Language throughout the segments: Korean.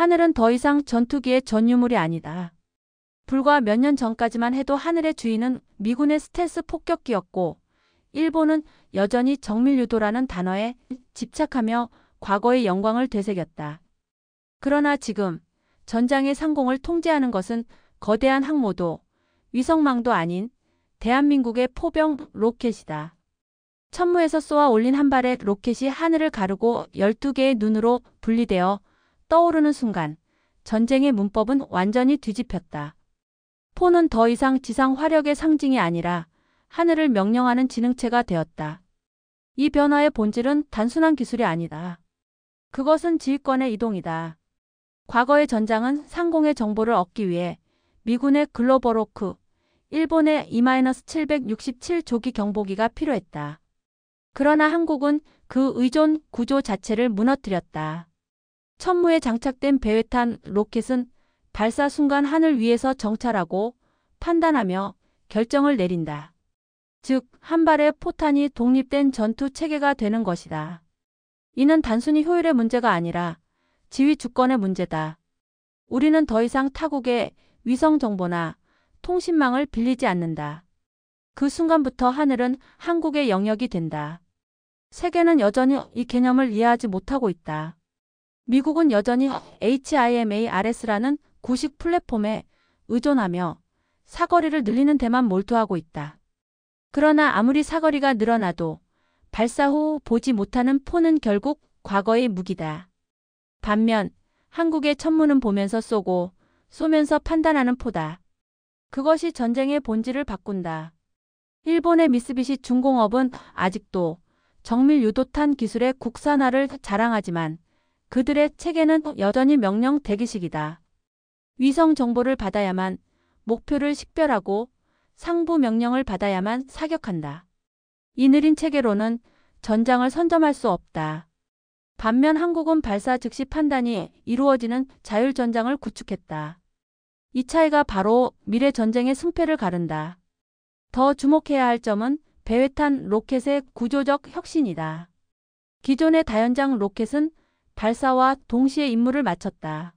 하늘은 더 이상 전투기의 전유물이 아니다. 불과 몇 년 전까지만 해도 하늘의 주인은 미군의 스텔스 폭격기였고 일본은 여전히 정밀유도라는 단어에 집착하며 과거의 영광을 되새겼다. 그러나 지금 전장의 상공을 통제하는 것은 거대한 항모도 위성망도 아닌 대한민국의 포병 로켓이다. 천무에서 쏘아 올린 한 발의 로켓이 하늘을 가르고 12개의 눈으로 분리되어 떠오르는 순간 전쟁의 문법은 완전히 뒤집혔다. 포는 더 이상 지상 화력의 상징이 아니라 하늘을 명령하는 지능체가 되었다. 이 변화의 본질은 단순한 기술이 아니다. 그것은 지휘권의 이동이다. 과거의 전장은 상공의 정보를 얻기 위해 미군의 글로벌호크, 일본의 E-767 조기 경보기가 필요했다. 그러나 한국은 그 의존 구조 자체를 무너뜨렸다. 천무에 장착된 배회탄 로켓은 발사 순간 하늘 위에서 정찰하고 판단하며 결정을 내린다. 즉, 한 발의 포탄이 독립된 전투 체계가 되는 것이다. 이는 단순히 효율의 문제가 아니라 지휘 주권의 문제다. 우리는 더 이상 타국의 위성 정보나 통신망을 빌리지 않는다. 그 순간부터 하늘은 한국의 영역이 된다. 세계는 여전히 이 개념을 이해하지 못하고 있다. 미국은 여전히 HIMARS라는 구식 플랫폼에 의존하며 사거리를 늘리는 데만 몰두하고 있다. 그러나 아무리 사거리가 늘어나도 발사 후 보지 못하는 포는 결국 과거의 무기다. 반면 한국의 천무는 보면서 쏘고 쏘면서 판단하는 포다. 그것이 전쟁의 본질을 바꾼다. 일본의 미쓰비시 중공업은 아직도 정밀 유도탄 기술의 국산화를 자랑하지만 그들의 체계는 여전히 명령 대기식이다. 위성 정보를 받아야만 목표를 식별하고 상부 명령을 받아야만 사격한다. 이 느린 체계로는 전장을 선점할 수 없다. 반면 한국은 발사 즉시 판단이 이루어지는 자율전장을 구축했다. 이 차이가 바로 미래 전쟁의 승패를 가른다. 더 주목해야 할 점은 배회탄 로켓의 구조적 혁신이다. 기존의 다연장 로켓은 발사와 동시에 임무를 마쳤다.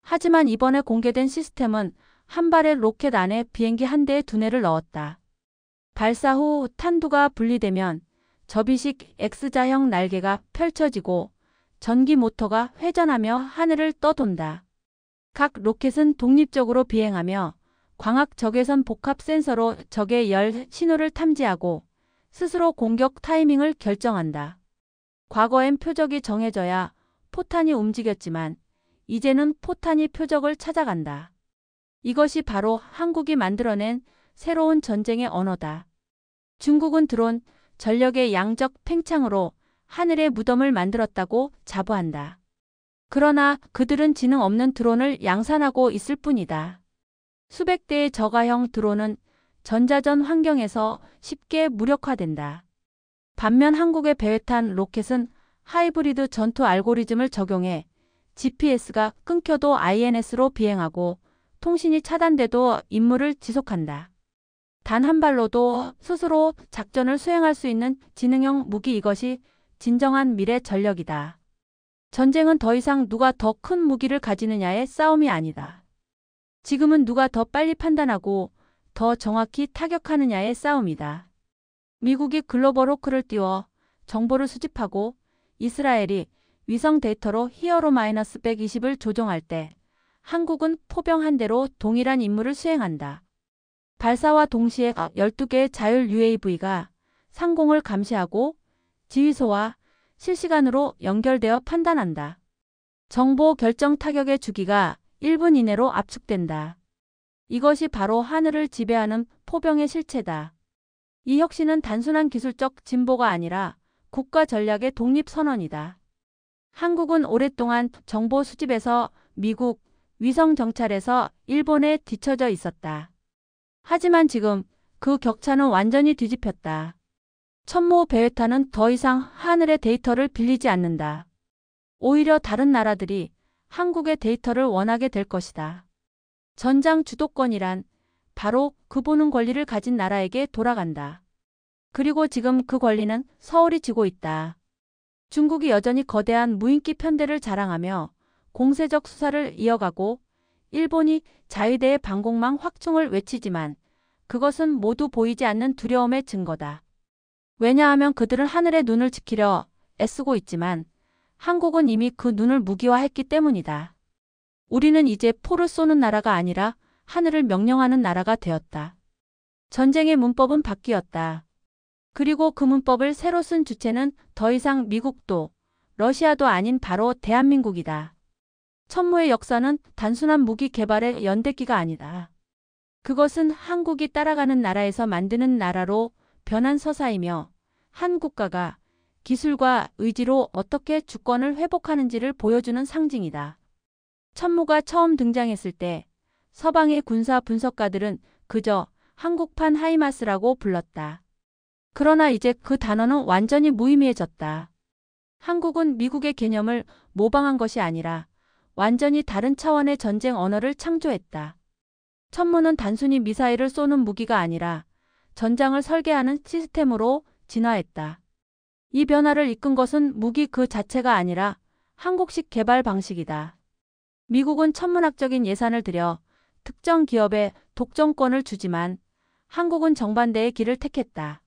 하지만 이번에 공개된 시스템은 한 발의 로켓 안에 비행기 한 대의 두뇌를 넣었다. 발사 후 탄두가 분리되면 접이식 X자형 날개가 펼쳐지고 전기 모터가 회전하며 하늘을 떠돈다. 각 로켓은 독립적으로 비행하며 광학 적외선 복합 센서로 적의 열 신호를 탐지하고 스스로 공격 타이밍을 결정한다. 과거엔 표적이 정해져야 포탄이 움직였지만 이제는 포탄이 표적을 찾아간다. 이것이 바로 한국이 만들어낸 새로운 전쟁의 언어다. 중국은 드론, 전력의 양적 팽창으로 하늘의 무덤을 만들었다고 자부한다. 그러나 그들은 지능 없는 드론을 양산하고 있을 뿐이다. 수백 대의 저가형 드론은 전자전 환경에서 쉽게 무력화된다. 반면 한국의 배회탄 로켓은 하이브리드 전투 알고리즘을 적용해 GPS가 끊겨도 INS로 비행하고 통신이 차단돼도 임무를 지속한다. 단 한 발로도 스스로 작전을 수행할 수 있는 지능형 무기, 이것이 진정한 미래 전력이다. 전쟁은 더 이상 누가 더 큰 무기를 가지느냐의 싸움이 아니다. 지금은 누가 더 빨리 판단하고 더 정확히 타격하느냐의 싸움이다. 미국이 글로벌 호크를 띄워 정보를 수집하고 이스라엘이 위성 데이터로 히어로-120을 조종할 때 한국은 포병 한 대로 동일한 임무를 수행한다. 발사와 동시에 12개의 자율 UAV가 상공을 감시하고 지휘소와 실시간으로 연결되어 판단한다. 정보 결정 타격의 주기가 1분 이내로 압축된다. 이것이 바로 하늘을 지배하는 포병의 실체다. 이 혁신은 단순한 기술적 진보가 아니라 국가 전략의 독립선언이다. 한국은 오랫동안 정보 수집에서 미국, 위성 정찰에서 일본에 뒤처져 있었다. 하지만 지금 그 격차는 완전히 뒤집혔다. 천무 배회탄은 더 이상 하늘의 데이터를 빌리지 않는다. 오히려 다른 나라들이 한국의 데이터를 원하게 될 것이다. 전장 주도권이란 바로 그 보는 권리를 가진 나라에게 돌아간다. 그리고 지금 그 권리는 서울이 쥐고 있다. 중국이 여전히 거대한 무인기 편대를 자랑하며 공세적 수사를 이어가고 일본이 자위대의 방공망 확충을 외치지만 그것은 모두 보이지 않는 두려움의 증거다. 왜냐하면 그들은 하늘의 눈을 지키려 애쓰고 있지만 한국은 이미 그 눈을 무기화했기 때문이다. 우리는 이제 포를 쏘는 나라가 아니라 하늘을 명령하는 나라가 되었다. 전쟁의 문법은 바뀌었다. 그리고 그 문법을 새로 쓴 주체는 더 이상 미국도 러시아도 아닌 바로 대한민국이다. 천무의 역사는 단순한 무기 개발의 연대기가 아니다. 그것은 한국이 따라가는 나라에서 만드는 나라로 변한 서사이며 한 국가가 기술과 의지로 어떻게 주권을 회복하는지를 보여주는 상징이다. 천무가 처음 등장했을 때 서방의 군사 분석가들은 그저 한국판 하이마스라고 불렀다. 그러나 이제 그 단어는 완전히 무의미해졌다. 한국은 미국의 개념을 모방한 것이 아니라 완전히 다른 차원의 전쟁 언어를 창조했다. 천무는 단순히 미사일을 쏘는 무기가 아니라 전장을 설계하는 시스템으로 진화했다. 이 변화를 이끈 것은 무기 그 자체가 아니라 한국식 개발 방식이다. 미국은 천문학적인 예산을 들여 특정 기업에 독점권을 주지만 한국은 정반대의 길을 택했다.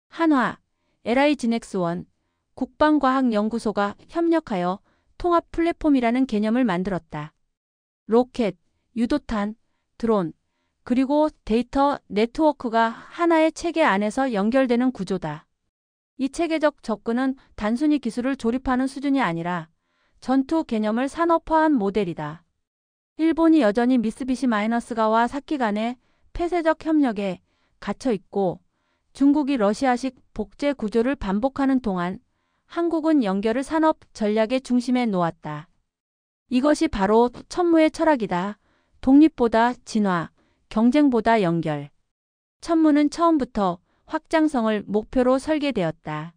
한화, LI 지넥스원, 국방과학연구소가 협력하여 통합 플랫폼이라는 개념을 만들었다. 로켓, 유도탄, 드론, 그리고 데이터 네트워크가 하나의 체계 안에서 연결되는 구조다. 이 체계적 접근은 단순히 기술을 조립하는 수준이 아니라 전투 개념을 산업화한 모델이다. 일본이 여전히 미쓰비시-가와 사키 간의 폐쇄적 협력에 갇혀 있고 중국이 러시아식 복제 구조를 반복하는 동안 한국은 연결을 산업 전략의 중심에 놓았다. 이것이 바로 천무의 철학이다. 독립보다 진화, 경쟁보다 연결. 천무는 처음부터 확장성을 목표로 설계되었다.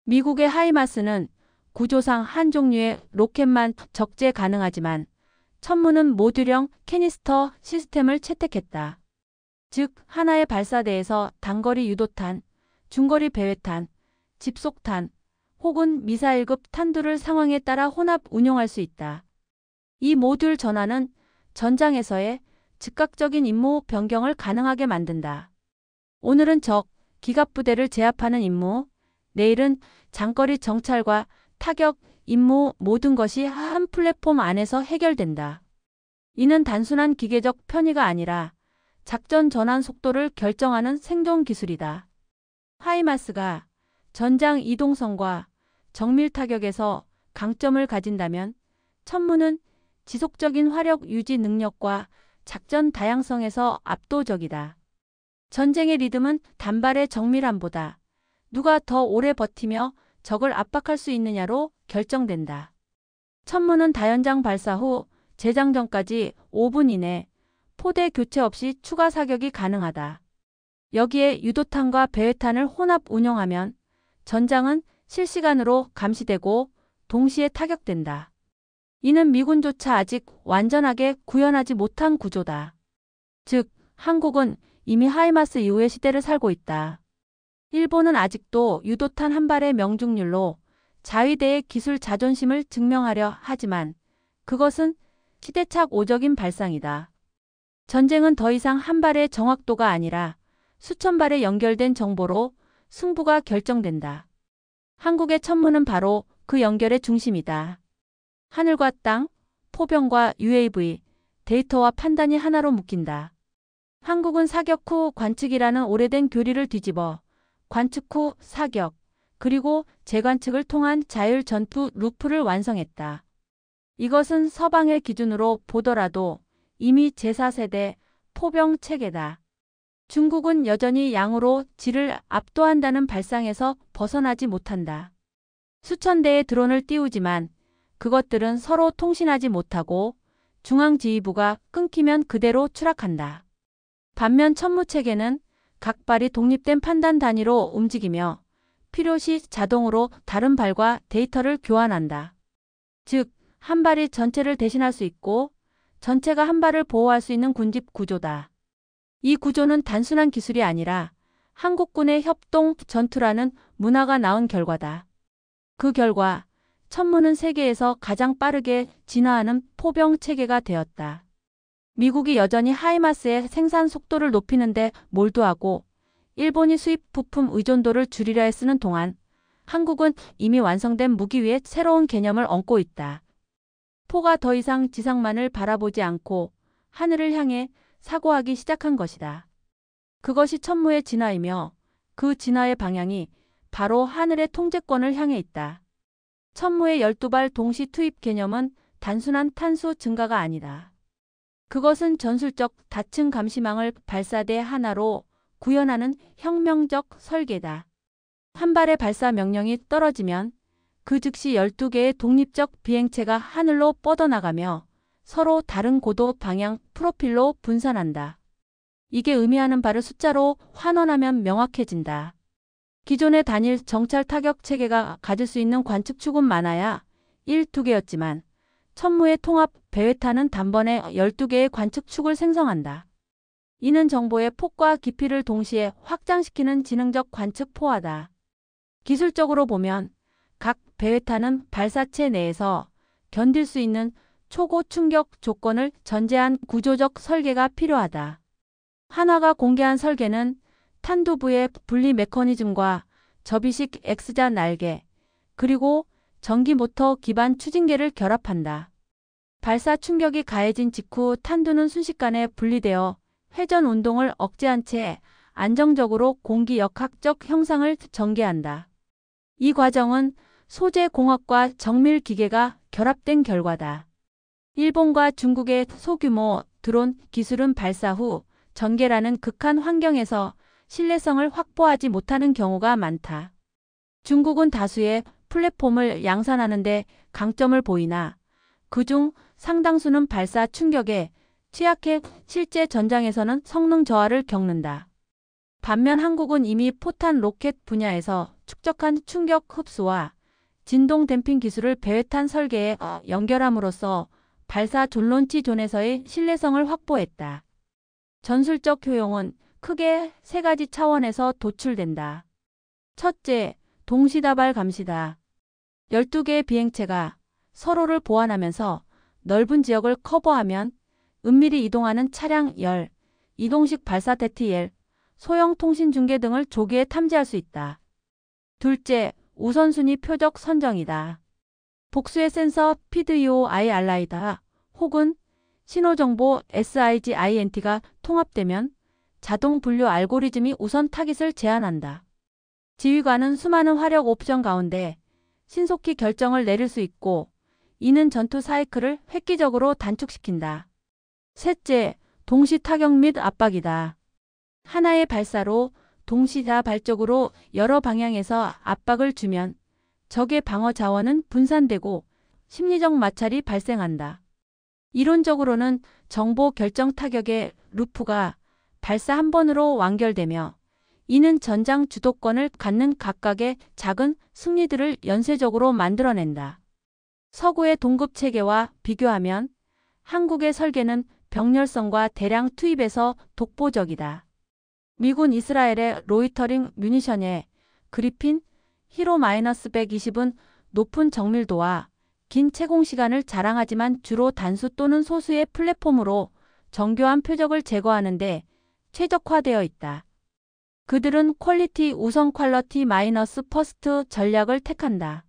미국의 하이마스는 구조상 한 종류의 로켓만 적재 가능하지만 천무는 모듈형 캐니스터 시스템을 채택했다. 즉 하나의 발사대에서 단거리 유도탄, 중거리 배회탄, 집속탄 혹은 미사일급 탄두를 상황에 따라 혼합 운용할 수 있다. 이 모듈 전환은 전장에서의 즉각적인 임무 변경을 가능하게 만든다. 오늘은 적, 기갑부대를 제압하는 임무, 내일은 장거리 정찰과 타격 임무 모든 것이 한 플랫폼 안에서 해결된다. 이는 단순한 기계적 편의가 아니라 작전 전환 속도를 결정하는 생존 기술이다. 하이마스가 전장 이동성과 정밀 타격에서 강점을 가진다면 천무는 지속적인 화력 유지 능력과 작전 다양성에서 압도적이다. 전쟁의 리듬은 단발의 정밀함보다 누가 더 오래 버티며 적을 압박할 수 있느냐로 결정된다. 천무는 다연장 발사 후 재장전까지 5분 이내 포대 교체 없이 추가 사격이 가능하다. 여기에 유도탄과 배회탄을 혼합 운영하면 전장은 실시간으로 감시되고 동시에 타격된다. 이는 미군조차 아직 완전하게 구현하지 못한 구조다. 즉, 한국은 이미 하이마스 이후의 시대를 살고 있다. 일본은 아직도 유도탄 한 발의 명중률로 자위대의 기술 자존심을 증명하려 하지만 그것은 시대착 오적인 발상이다. 전쟁은 더 이상 한 발의 정확도가 아니라 수천 발의 연결된 정보로 승부가 결정된다. 한국의 천무는 바로 그 연결의 중심이다. 하늘과 땅, 포병과 UAV, 데이터와 판단이 하나로 묶인다. 한국은 사격 후 관측이라는 오래된 교리를 뒤집어 관측 후 사격, 그리고 재관측을 통한 자율 전투 루프를 완성했다. 이것은 서방의 기준으로 보더라도 이미 제4세대 포병 체계다. 중국은 여전히 양으로 질을 압도한다는 발상에서 벗어나지 못한다. 수천 대의 드론을 띄우지만 그것들은 서로 통신하지 못하고 중앙지휘부가 끊기면 그대로 추락한다. 반면 천무체계는 각 발이 독립된 판단 단위로 움직이며 필요시 자동으로 다른 발과 데이터를 교환한다. 즉, 한 발이 전체를 대신할 수 있고 전체가 한 발을 보호할 수 있는 군집 구조다. 이 구조는 단순한 기술이 아니라 한국군의 협동 전투라는 문화가 낳은 결과다. 그 결과 천무는 세계에서 가장 빠르게 진화하는 포병 체계가 되었다. 미국이 여전히 하이마스의 생산 속도를 높이는 데 몰두하고 일본이 수입 부품 의존도를 줄이려 애쓰는 동안 한국은 이미 완성된 무기 위에 새로운 개념을 얹고 있다. 포가 더 이상 지상만을 바라보지 않고 하늘을 향해 사고하기 시작한 것이다. 그것이 천무의 진화이며 그 진화의 방향이 바로 하늘의 통제권을 향해 있다. 천무의 12발 동시 투입 개념은 단순한 탄수 증가가 아니다. 그것은 전술적 다층 감시망을 발사대 하나로 구현하는 혁명적 설계다. 한 발의 발사 명령이 떨어지면 그 즉시 12개의 독립적 비행체가 하늘로 뻗어나가며 서로 다른 고도 방향 프로필로 분산한다. 이게 의미하는 바를 숫자로 환원하면 명확해진다. 기존의 단일 정찰 타격 체계가 가질 수 있는 관측축은 많아야 1, 2개였지만 천무의 통합 배회탄은 단번에 12개의 관측축을 생성한다. 이는 정보의 폭과 깊이를 동시에 확장시키는 지능적 관측 포화다. 기술적으로 보면 각 배회탄은 발사체 내에서 견딜 수 있는 초고 충격 조건을 전제한 구조적 설계가 필요하다. 한화가 공개한 설계는 탄두부의 분리 메커니즘과 접이식 X자 날개, 그리고 전기 모터 기반 추진계를 결합한다. 발사 충격이 가해진 직후 탄두는 순식간에 분리되어 회전 운동을 억제한 채 안정적으로 공기 역학적 형상을 전개한다. 이 과정은 소재 공학과 정밀 기계가 결합된 결과다. 일본과 중국의 소규모 드론 기술은 발사 후 전개라는 극한 환경에서 신뢰성을 확보하지 못하는 경우가 많다. 중국은 다수의 플랫폼을 양산하는 데 강점을 보이나 그중 상당수는 발사 충격에 취약해 실제 전장에서는 성능 저하를 겪는다. 반면 한국은 이미 포탄 로켓 분야에서 축적한 충격 흡수와 진동 댐핑 기술을 배회탄 설계에 연결함으로써 발사 존론치 존에서의 신뢰성을 확보했다. 전술적 효용은 크게 세 가지 차원에서 도출된다. 첫째, 동시다발 감시다. 12개의 비행체가 서로를 보완하면서 넓은 지역을 커버하면 은밀히 이동하는 차량 열, 이동식 발사 대티엘, 소형 통신 중계 등을 조기에 탐지할 수 있다. 둘째, 우선순위 표적 선정이다. 복수의 센서 PDU-I 알라이다 혹은 신호정보 SIGINT가 통합되면 자동 분류 알고리즘이 우선 타깃을 제한한다. 지휘관은 수많은 화력 옵션 가운데 신속히 결정을 내릴 수 있고 이는 전투 사이클을 획기적으로 단축시킨다. 셋째, 동시 타격 및 압박이다. 하나의 발사로 동시다발적으로 여러 방향에서 압박을 주면 적의 방어 자원은 분산되고 심리적 마찰이 발생한다. 이론적으로는 정보 결정 타격의 루프가 발사 한 번으로 완결되며 이는 전장 주도권을 갖는 각각의 작은 승리들을 연쇄적으로 만들어낸다. 서구의 동급 체계와 비교하면 한국의 설계는 병렬성과 대량 투입에서 독보적이다. 미군 이스라엘의 로이터링 뮤니션의 그리핀 히로-120은 높은 정밀도와 긴 채공 시간을 자랑하지만 주로 단수 또는 소수의 플랫폼으로 정교한 표적을 제거하는 데 최적화되어 있다. 그들은 퀄리티 우선 퀄러티 마이너스 퍼스트 전략을 택한다.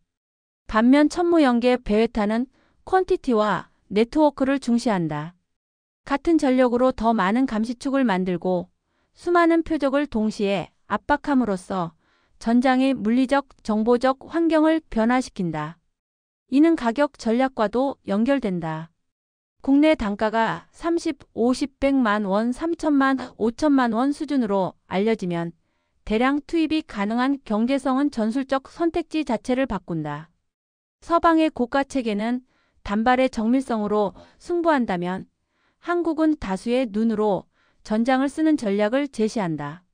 반면 천무연계 배회탄은 퀀티티와 네트워크를 중시한다. 같은 전력으로 더 많은 감시축을 만들고 수많은 표적을 동시에 압박함으로써 전장의 물리적, 정보적 환경을 변화시킨다. 이는 가격 전략과도 연결된다. 국내 단가가 30, 50, 100만 원, 3천만, 5천만 원 수준으로 알려지면 대량 투입이 가능한 경제성은 전술적 선택지 자체를 바꾼다. 서방의 고가 체계는 단발의 정밀성으로 승부한다면 한국은 다수의 눈으로 전장을 쓰는 전략을 제시한다.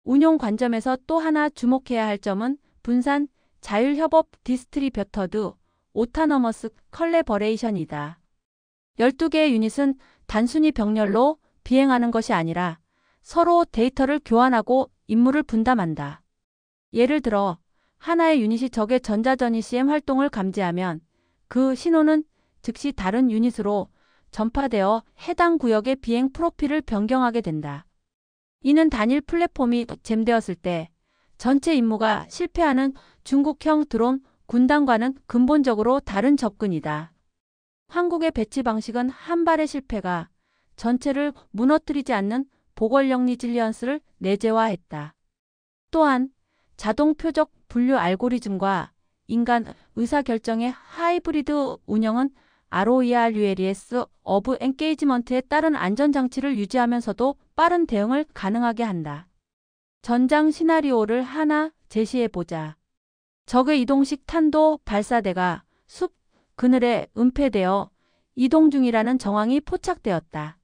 운용 관점에서 또 하나 주목해야 할 점은 분산, 자율협업 디스트리뷰터드, 오타너머스 컬래버레이션이다. 12개의 유닛은 단순히 병렬로 비행하는 것이 아니라 서로 데이터를 교환하고 임무를 분담한다. 예를 들어 하나의 유닛이 적의 전자전 ECM 활동을 감지하면 그 신호는 즉시 다른 유닛으로 전파되어 해당 구역의 비행 프로필을 변경하게 된다. 이는 단일 플랫폼이 잼되었을 때 전체 임무가 실패하는 중국형 드론 군단과는 근본적으로 다른 접근이다. 한국의 배치 방식은 한 발의 실패가 전체를 무너뜨리지 않는 보궐령 리질리언스를 내재화했다. 또한 자동 표적 분류 알고리즘과 인간 의사결정의 하이브리드 운영은 ROERULES of 엔게이지먼트에 따른 안전장치를 유지하면서도 빠른 대응을 가능하게 한다. 전장 시나리오를 하나 제시해보자. 적의 이동식 탄도 발사대가 숲 그늘에 은폐되어 이동 중이라는 정황이 포착되었다.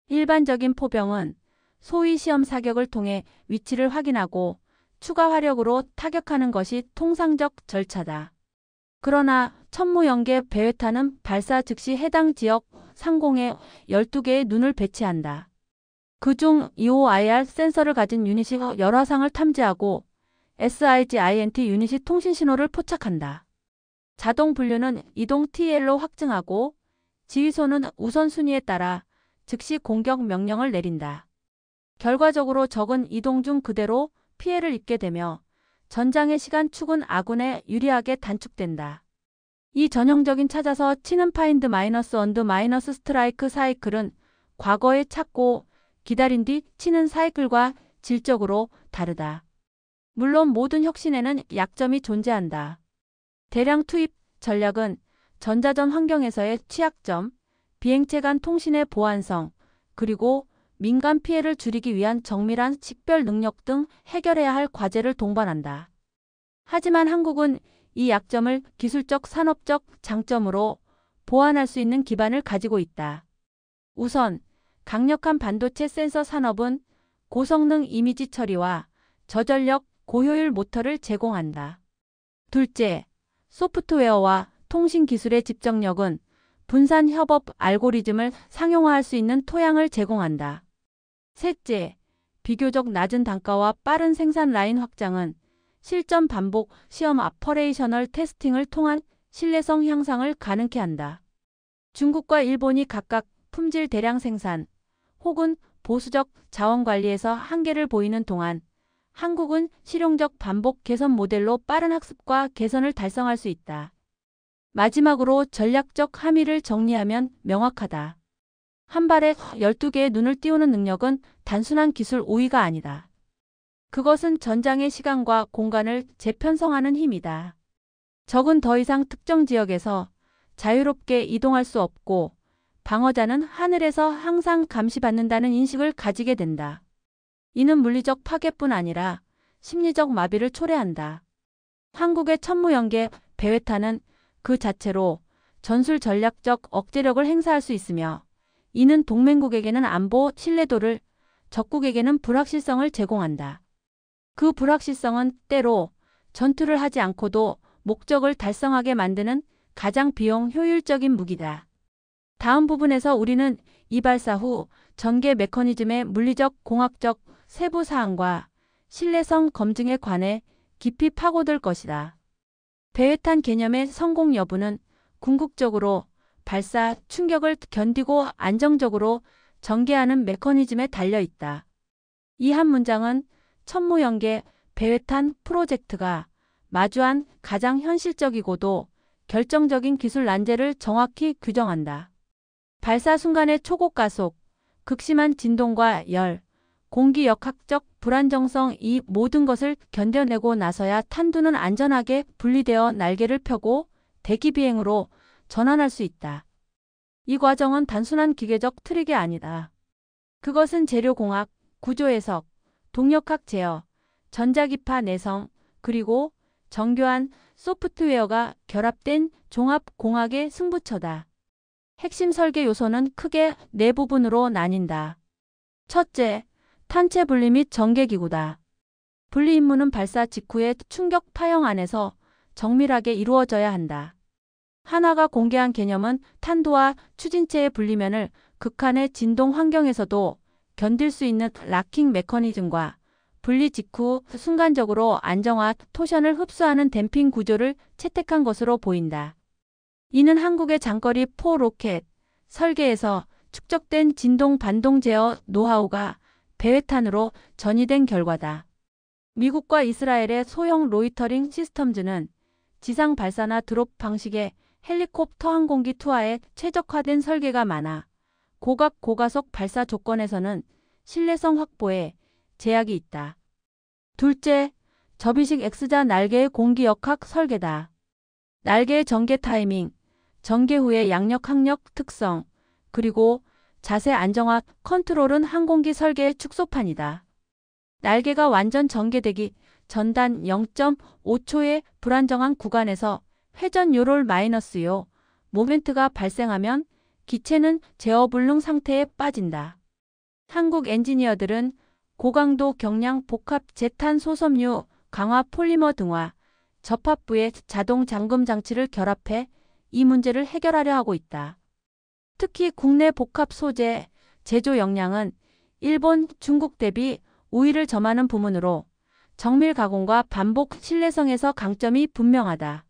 일반적인 포병은 소위 시험 사격을 통해 위치를 확인하고 추가 화력으로 타격하는 것이 통상적 절차다. 그러나 천무연계 배회탄은 발사 즉시 해당 지역 상공에 12개의 눈을 배치한다. 그중 EOIR 센서를 가진 유닛이 열화상을 탐지하고 SIGINT 유닛이 통신 신호를 포착한다. 자동 분류는 이동 TL로 확증하고 지휘소는 우선순위에 따라 즉시 공격 명령을 내린다. 결과적으로 적은 이동 중 그대로 피해를 입게 되며 전장의 시간 축은 아군에 유리하게 단축된다. 이 전형적인 찾아서 치는 파인드 마이너스 언드 마이너스 스트라이크 사이클은 과거에 찾고 기다린 뒤 치는 사이클과 질적으로 다르다. 물론 모든 혁신에는 약점이 존재한다. 대량 투입 전략은 전자전 환경에서의 취약점, 비행체 간 통신의 보안성, 그리고 민간 피해를 줄이기 위한 정밀한 식별 능력 등 해결해야 할 과제를 동반한다. 하지만 한국은 이 약점을 기술적 산업적 장점으로 보완할 수 있는 기반을 가지고 있다. 우선 강력한 반도체 센서 산업은 고성능 이미지 처리와 저전력 고효율 모터를 제공한다. 둘째, 소프트웨어와 통신 기술의 집중력은 분산 협업 알고리즘을 상용화할 수 있는 토양을 제공한다. 셋째, 비교적 낮은 단가와 빠른 생산 라인 확장은 실전 반복 시험 아퍼레이셔널 테스팅을 통한 신뢰성 향상을 가능케 한다. 중국과 일본이 각각 품질 대량 생산 혹은 보수적 자원 관리에서 한계를 보이는 동안 한국은 실용적 반복 개선 모델로 빠른 학습과 개선을 달성할 수 있다. 마지막으로 전략적 함의를 정리하면 명확하다. 한 발에 12개의 눈을 띄우는 능력은 단순한 기술 우위가 아니다. 그것은 전장의 시간과 공간을 재편성하는 힘이다. 적은 더 이상 특정 지역에서 자유롭게 이동할 수 없고 방어자는 하늘에서 항상 감시받는다는 인식을 가지게 된다. 이는 물리적 파괴뿐 아니라 심리적 마비를 초래한다. 한국의 천무연계 배회탄은 그 자체로 전술 전략적 억제력을 행사할 수 있으며 이는 동맹국에게는 안보 신뢰도를, 적국에게는 불확실성을 제공한다. 그 불확실성은 때로 전투를 하지 않고도 목적을 달성하게 만드는 가장 비용 효율적인 무기다. 다음 부분에서 우리는 이 발사 후 전개 메커니즘의 물리적 공학적 세부 사항과 신뢰성 검증에 관해 깊이 파고들 것이다. 배회탄 개념의 성공 여부는 궁극적으로 발사 충격을 견디고 안정적으로 전개하는 메커니즘에 달려 있다. 이 한 문장은 천무연계 배회탄 프로젝트가 마주한 가장 현실적이고도 결정적인 기술 난제를 정확히 규정한다. 발사 순간의 초고 가속, 극심한 진동과 열, 공기 역학적 불안정성 이 모든 것을 견뎌내고 나서야 탄두는 안전하게 분리되어 날개를 펴고 대기 비행으로 전환할 수 있다. 이 과정은 단순한 기계적 트릭이 아니다. 그것은 재료공학, 구조해석, 동력학 제어, 전자기파 내성, 그리고 정교한 소프트웨어가 결합된 종합공학의 승부처다. 핵심 설계 요소는 크게 네 부분으로 나뉜다. 첫째, 탄체 분리 및 전개기구다. 분리 임무는 발사 직후의 충격 파형 안에서 정밀하게 이루어져야 한다. 하나가 공개한 개념은 탄두와 추진체의 분리면을 극한의 진동 환경에서도 견딜 수 있는 락킹 메커니즘과 분리 직후 순간적으로 안정화 토션을 흡수하는 댐핑 구조를 채택한 것으로 보인다. 이는 한국의 장거리 포 로켓 설계에서 축적된 진동 반동 제어 노하우가 배회탄으로 전이된 결과다. 미국과 이스라엘의 소형 로이터링 시스템즈는 지상 발사나 드롭 방식의 헬리콥터 항공기 투하에 최적화된 설계가 많아 고각 고가속 발사 조건에서는 신뢰성 확보에 제약이 있다. 둘째, 접이식 X자 날개의 공기 역학 설계다. 날개의 전개 타이밍, 전개 후의 양력 항력 특성, 그리고 자세 안정화 컨트롤은 항공기 설계의 축소판이다. 날개가 완전 전개되기 전단 0.5초의 불안정한 구간에서 회전 요롤 마이너스요 모멘트가 발생하면 기체는 제어 불능 상태에 빠진다. 한국 엔지니어들은 고강도 경량 복합 제탄 소섬유 강화 폴리머 등화 접합부에 자동 잠금 장치를 결합해 이 문제를 해결하려 하고 있다. 특히 국내 복합 소재 제조 역량은 일본, 중국 대비 우위를 점하는 부문으로 정밀 가공과 반복 신뢰성에서 강점이 분명하다.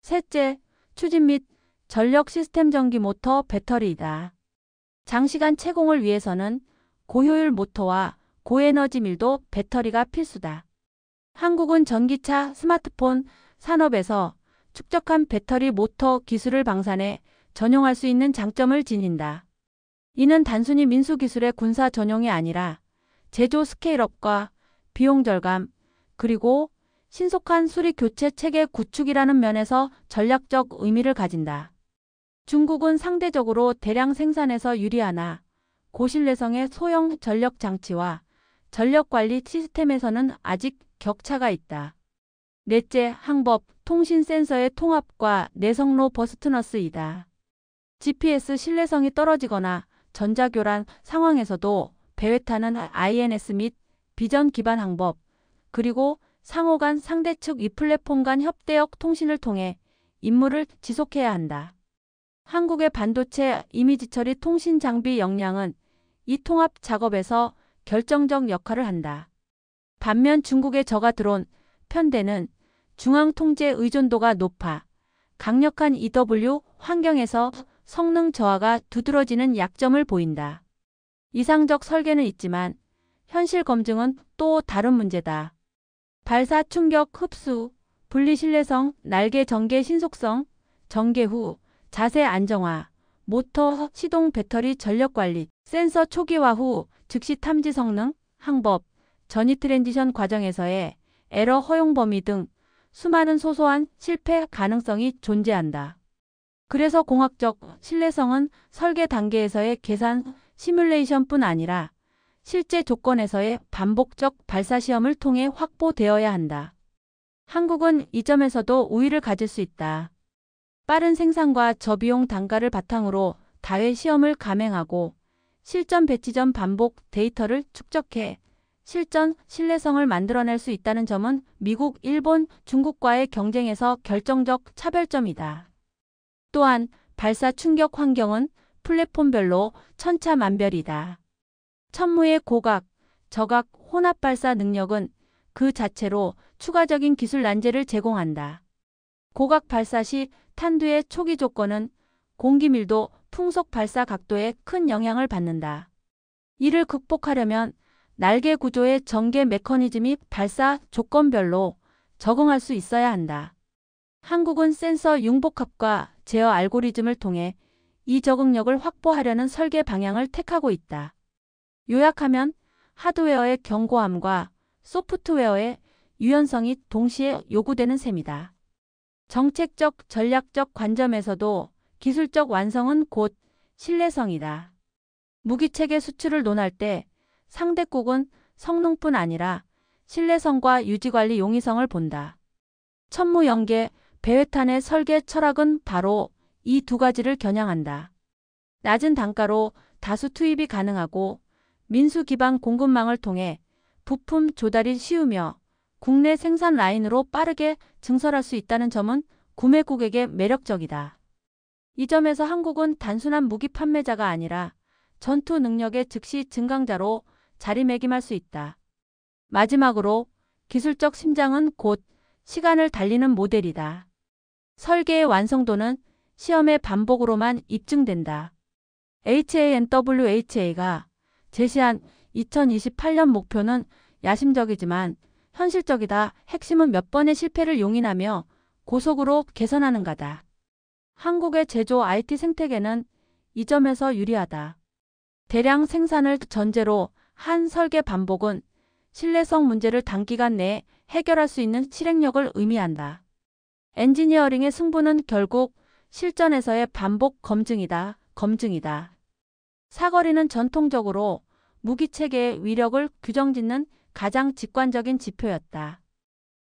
셋째, 추진 및 전력 시스템 전기 모터 배터리이다. 장시간 채공을 위해서는 고효율 모터와 고에너지 밀도 배터리가 필수다. 한국은 전기차, 스마트폰 산업에서 축적한 배터리 모터 기술을 방산해 전용할 수 있는 장점을 지닌다. 이는 단순히 민수 기술의 군사 전용이 아니라 제조 스케일업과 비용 절감, 그리고 신속한 수리 교체 체계 구축이라는 면에서 전략적 의미를 가진다. 중국은 상대적으로 대량 생산에서 유리하나 고신뢰성의 소형 전력 장치와 전력 관리 시스템에서는 아직 격차가 있다. 넷째, 항법, 통신 센서의 통합과 내성로 버스트너스이다. GPS 신뢰성이 떨어지거나 전자교란 상황에서도 배회탄은 INS 및 비전 기반 항법, 그리고 상호 간 상대 측 이 플랫폼 간 협대역 통신을 통해 임무를 지속해야 한다. 한국의 반도체 이미지 처리 통신 장비 역량은 이 통합 작업에서 결정적 역할을 한다. 반면 중국의 저가 드론, 편대는 중앙 통제 의존도가 높아 강력한 EW 환경에서 성능 저하가 두드러지는 약점을 보인다. 이상적 설계는 있지만 현실 검증은 또 다른 문제다. 발사 충격 흡수, 분리 신뢰성, 날개 전개 신속성, 전개 후 자세 안정화, 모터 시동 배터리 전력 관리, 센서 초기화 후 즉시 탐지 성능, 항법, 전이 트랜지션 과정에서의 에러 허용 범위 등 수많은 소소한 실패 가능성이 존재한다. 그래서 공학적 신뢰성은 설계 단계에서의 계산 시뮬레이션뿐 아니라 실제 조건에서의 반복적 발사 시험을 통해 확보되어야 한다. 한국은 이 점에서도 우위를 가질 수 있다. 빠른 생산과 저비용 단가를 바탕으로 다회 시험을 감행하고 실전 배치 전 반복 데이터를 축적해 실전 신뢰성을 만들어낼 수 있다는 점은 미국, 일본, 중국과의 경쟁에서 결정적 차별점이다. 또한 발사 충격 환경은 플랫폼별로 천차만별이다. 천무의 고각, 저각, 혼합 발사 능력은 그 자체로 추가적인 기술 난제를 제공한다. 고각 발사 시 탄두의 초기 조건은 공기 밀도, 풍속 발사 각도에 큰 영향을 받는다. 이를 극복하려면 날개 구조의 전개 메커니즘이 발사 조건별로 적응할 수 있어야 한다. 한국은 센서 융복합과 제어 알고리즘을 통해 이 적응력을 확보하려는 설계 방향을 택하고 있다. 요약하면 하드웨어의 견고함과 소프트웨어의 유연성이 동시에 요구되는 셈이다. 정책적, 전략적 관점에서도 기술적 완성은 곧 신뢰성이다. 무기체계 수출을 논할 때 상대국은 성능뿐 아니라 신뢰성과 유지관리 용이성을 본다. 천무연계, 배회탄의 설계 철학은 바로 이 두 가지를 겨냥한다. 낮은 단가로 다수 투입이 가능하고 민수 기반 공급망을 통해 부품 조달이 쉬우며 국내 생산 라인으로 빠르게 증설할 수 있다는 점은 구매국에게 매력적이다. 이 점에서 한국은 단순한 무기 판매자가 아니라 전투 능력의 즉시 증강자로 자리매김할 수 있다. 마지막으로 기술적 심장은 곧 시간을 달리는 모델이다. 설계의 완성도는 시험의 반복으로만 입증된다. HANWHA가 제시한 2028년 목표는 야심적이지만 현실적이다. 핵심은 몇 번의 실패를 용인하며 고속으로 개선하는 가다. 한국의 제조 IT 생태계는 이 점에서 유리하다. 대량 생산을 전제로 한 설계 반복은 신뢰성 문제를 단기간 내에 해결할 수 있는 실행력을 의미한다. 엔지니어링의 승부는 결국 실전에서의 반복 검증이다. 사거리는 전통적으로 무기체계의 위력을 규정짓는 가장 직관적인 지표였다.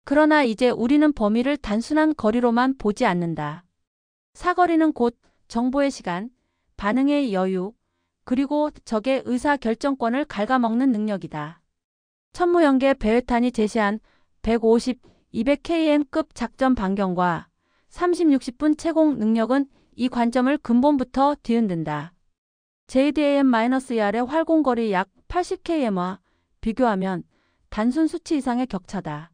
그러나 이제 우리는 범위를 단순한 거리로만 보지 않는다. 사거리는 곧 정보의 시간, 반응의 여유, 그리고 적의 의사 결정권을 갉아먹는 능력이다. 천무연계 배회탄이 제시한 150, 200km급 작전 반경과 30, 60분 채공 능력은 이 관점을 근본부터 뒤흔든다. JDAM-2R의 활공거리 약 80km와 비교하면 단순 수치 이상의 격차다.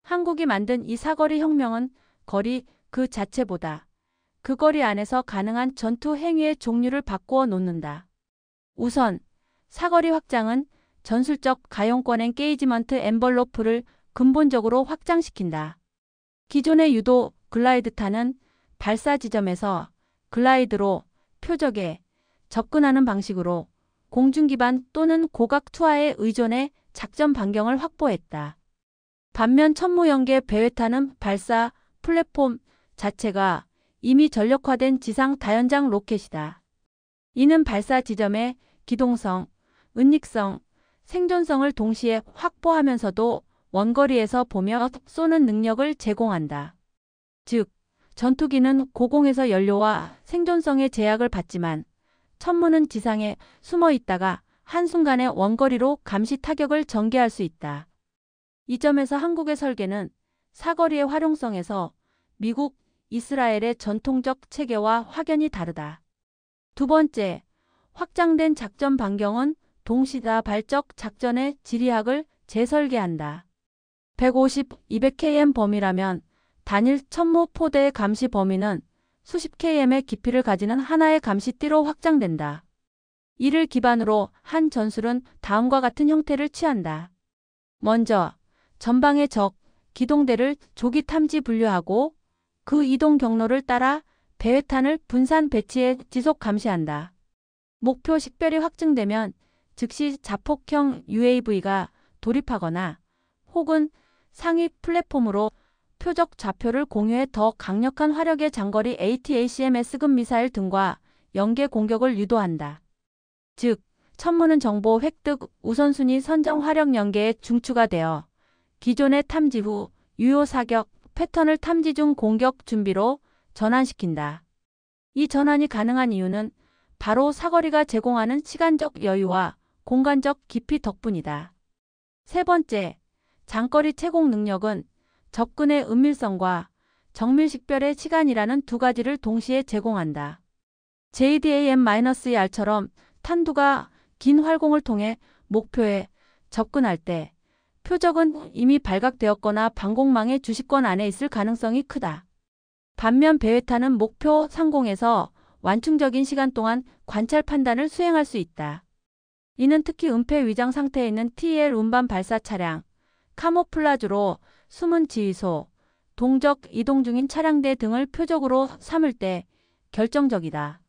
한국이 만든 이 사거리 혁명은 거리 그 자체보다 그 거리 안에서 가능한 전투 행위의 종류를 바꾸어 놓는다. 우선 사거리 확장은 전술적 가용권 엔게이지먼트 엔벌로프를 근본적으로 확장시킨다. 기존의 유도 글라이드탄은 발사 지점에서 글라이드로 표적에 접근하는 방식으로 공중기반 또는 고각 투하에 의존해 작전 반경을 확보했다. 반면 천무연계 배회탄은 발사 플랫폼 자체가 이미 전력화된 지상 다연장 로켓이다. 이는 발사 지점의 기동성, 은닉성, 생존성을 동시에 확보하면서도 원거리에서 보며 쏘는 능력을 제공한다. 즉, 전투기는 고공에서 연료와 생존성의 제약을 받지만 천무는 지상에 숨어 있다가 한순간에 원거리로 감시 타격을 전개할 수 있다. 이 점에서 한국의 설계는 사거리의 활용성에서 미국, 이스라엘의 전통적 체계와 확연히 다르다. 두 번째, 확장된 작전 반경은 동시다발적 작전의 지리학을 재설계한다. 150, 200km 범위라면 단일 천무 포대의 감시 범위는 수십 km의 깊이를 가지는 하나의 감시띠로 확장된다. 이를 기반으로 한 전술은 다음과 같은 형태를 취한다. 먼저 전방의 적, 기동대를 조기 탐지 분류하고 그 이동 경로를 따라 배회탄을 분산 배치해 지속 감시한다. 목표 식별이 확증되면 즉시 자폭형 UAV가 돌입하거나 혹은 상위 플랫폼으로 표적 좌표를 공유해 더 강력한 화력의 장거리 ATACMS급 미사일 등과 연계 공격을 유도한다. 즉, 천무는 정보 획득 우선순위 선정 화력 연계에 중추가 되어 기존의 탐지 후 유효 사격 패턴을 탐지 중 공격 준비로 전환시킨다. 이 전환이 가능한 이유는 바로 사거리가 제공하는 시간적 여유와 공간적 깊이 덕분이다. 세 번째, 장거리 채공 능력은 접근의 은밀성과 정밀 식별의 시간이라는 두 가지를 동시에 제공한다. JDAM-2R처럼 탄두가 긴 활공을 통해 목표에 접근할 때 표적은 이미 발각되었거나 방공망의 주시권 안에 있을 가능성이 크다. 반면 배회탄은 목표 상공에서 완충적인 시간 동안 관찰 판단을 수행할 수 있다. 이는 특히 은폐 위장 상태에 있는 TEL 운반 발사 차량, 카모플라주로 숨은 지휘소, 동적 이동 중인 차량대 등을 표적으로 삼을 때 결정적이다.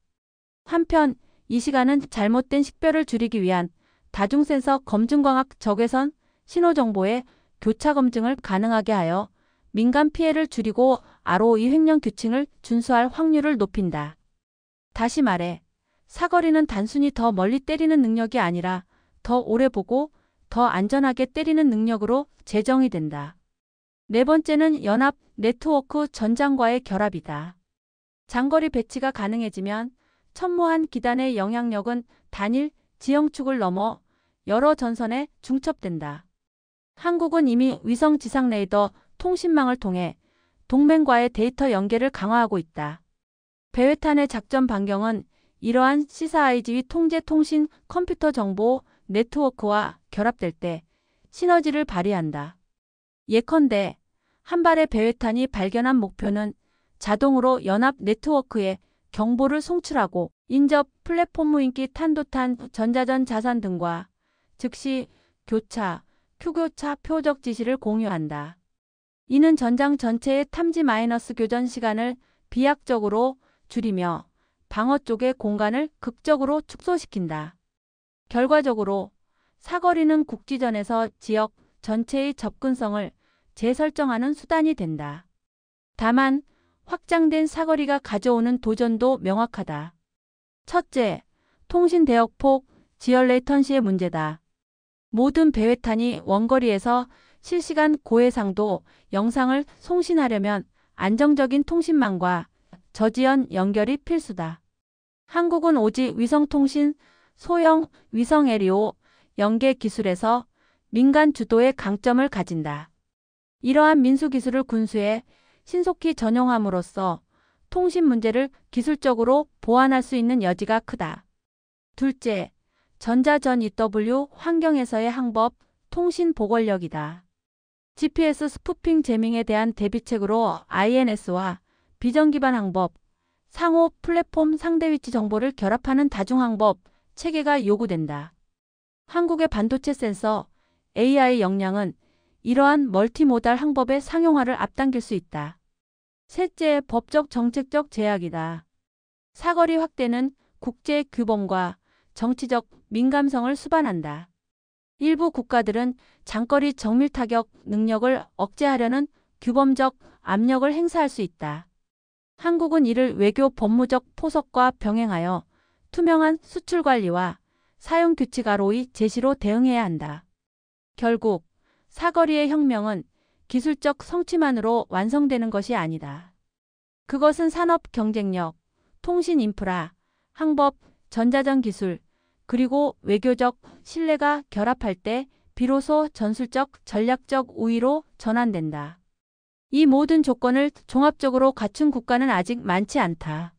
한편 이 시간은 잘못된 식별을 줄이기 위한 다중센서 검증광학 적외선 신호정보의 교차 검증을 가능하게 하여 민간 피해를 줄이고 ROE 횡령 규칙을 준수할 확률을 높인다. 다시 말해 사거리는 단순히 더 멀리 때리는 능력이 아니라 더 오래 보고 더 안전하게 때리는 능력으로 제정이 된다. 네 번째는 연합 네트워크 전장과의 결합이다. 장거리 배치가 가능해지면 천무한 기단의 영향력은 단일 지형축을 넘어 여러 전선에 중첩된다. 한국은 이미 위성 지상 레이더 통신망을 통해 동맹과의 데이터 연계를 강화하고 있다. 배회탄의 작전 반경은 이러한 시사IGV 통제 통신 컴퓨터 정보 네트워크와 결합될 때 시너지를 발휘한다. 예컨대 한 발의 배회탄이 발견한 목표는 자동으로 연합 네트워크에 경보를 송출하고 인접 플랫폼 인기 탄도탄 전자전 자산 등과 즉시 교차, 큐교차 표적 지시를 공유한다. 이는 전장 전체의 탐지 마이너스 교전 시간을 비약적으로 줄이며 방어 쪽의 공간을 극적으로 축소시킨다. 결과적으로 사거리는 국지전에서 지역 전체의 접근성을 재설정하는 수단이 된다. 다만 확장된 사거리가 가져오는 도전도 명확하다. 첫째, 통신 대역폭, 지열 레이턴시의 문제다. 모든 배회탄이 원거리에서 실시간 고해상도 영상을 송신하려면 안정적인 통신망과 저지연 연결이 필수다. 한국은 오직 위성통신, 소형 위성 LEO 연계 기술에서 민간 주도의 강점을 가진다. 이러한 민수 기술을 군수에 신속히 전용함으로써 통신 문제를 기술적으로 보완할 수 있는 여지가 크다. 둘째, 전자전 EW 환경에서의 항법, 통신 보궐력이다. GPS 스푸핑 재밍에 대한 대비책으로 INS와 비전 기반 항법, 상호 플랫폼 상대 위치 정보를 결합하는 다중항법 체계가 요구된다. 한국의 반도체 센서, AI 역량은 이러한 멀티모달 항법의 상용화를 앞당길 수 있다. 셋째, 법적 정책적 제약이다. 사거리 확대는 국제 규범과 정치적 민감성을 수반한다. 일부 국가들은 장거리 정밀 타격 능력을 억제하려는 규범적 압력을 행사할 수 있다. 한국은 이를 외교 법무적 포석과 병행하여 투명한 수출 관리와 사용 규칙 ROI 제시로 대응해야 한다. 결국 사거리의 혁명은 기술적 성취만으로 완성되는 것이 아니다. 그것은 산업 경쟁력, 통신 인프라, 항법, 전자전 기술, 그리고 외교적 신뢰가 결합할 때 비로소 전술적, 전략적 우위로 전환된다. 이 모든 조건을 종합적으로 갖춘 국가는 아직 많지 않다.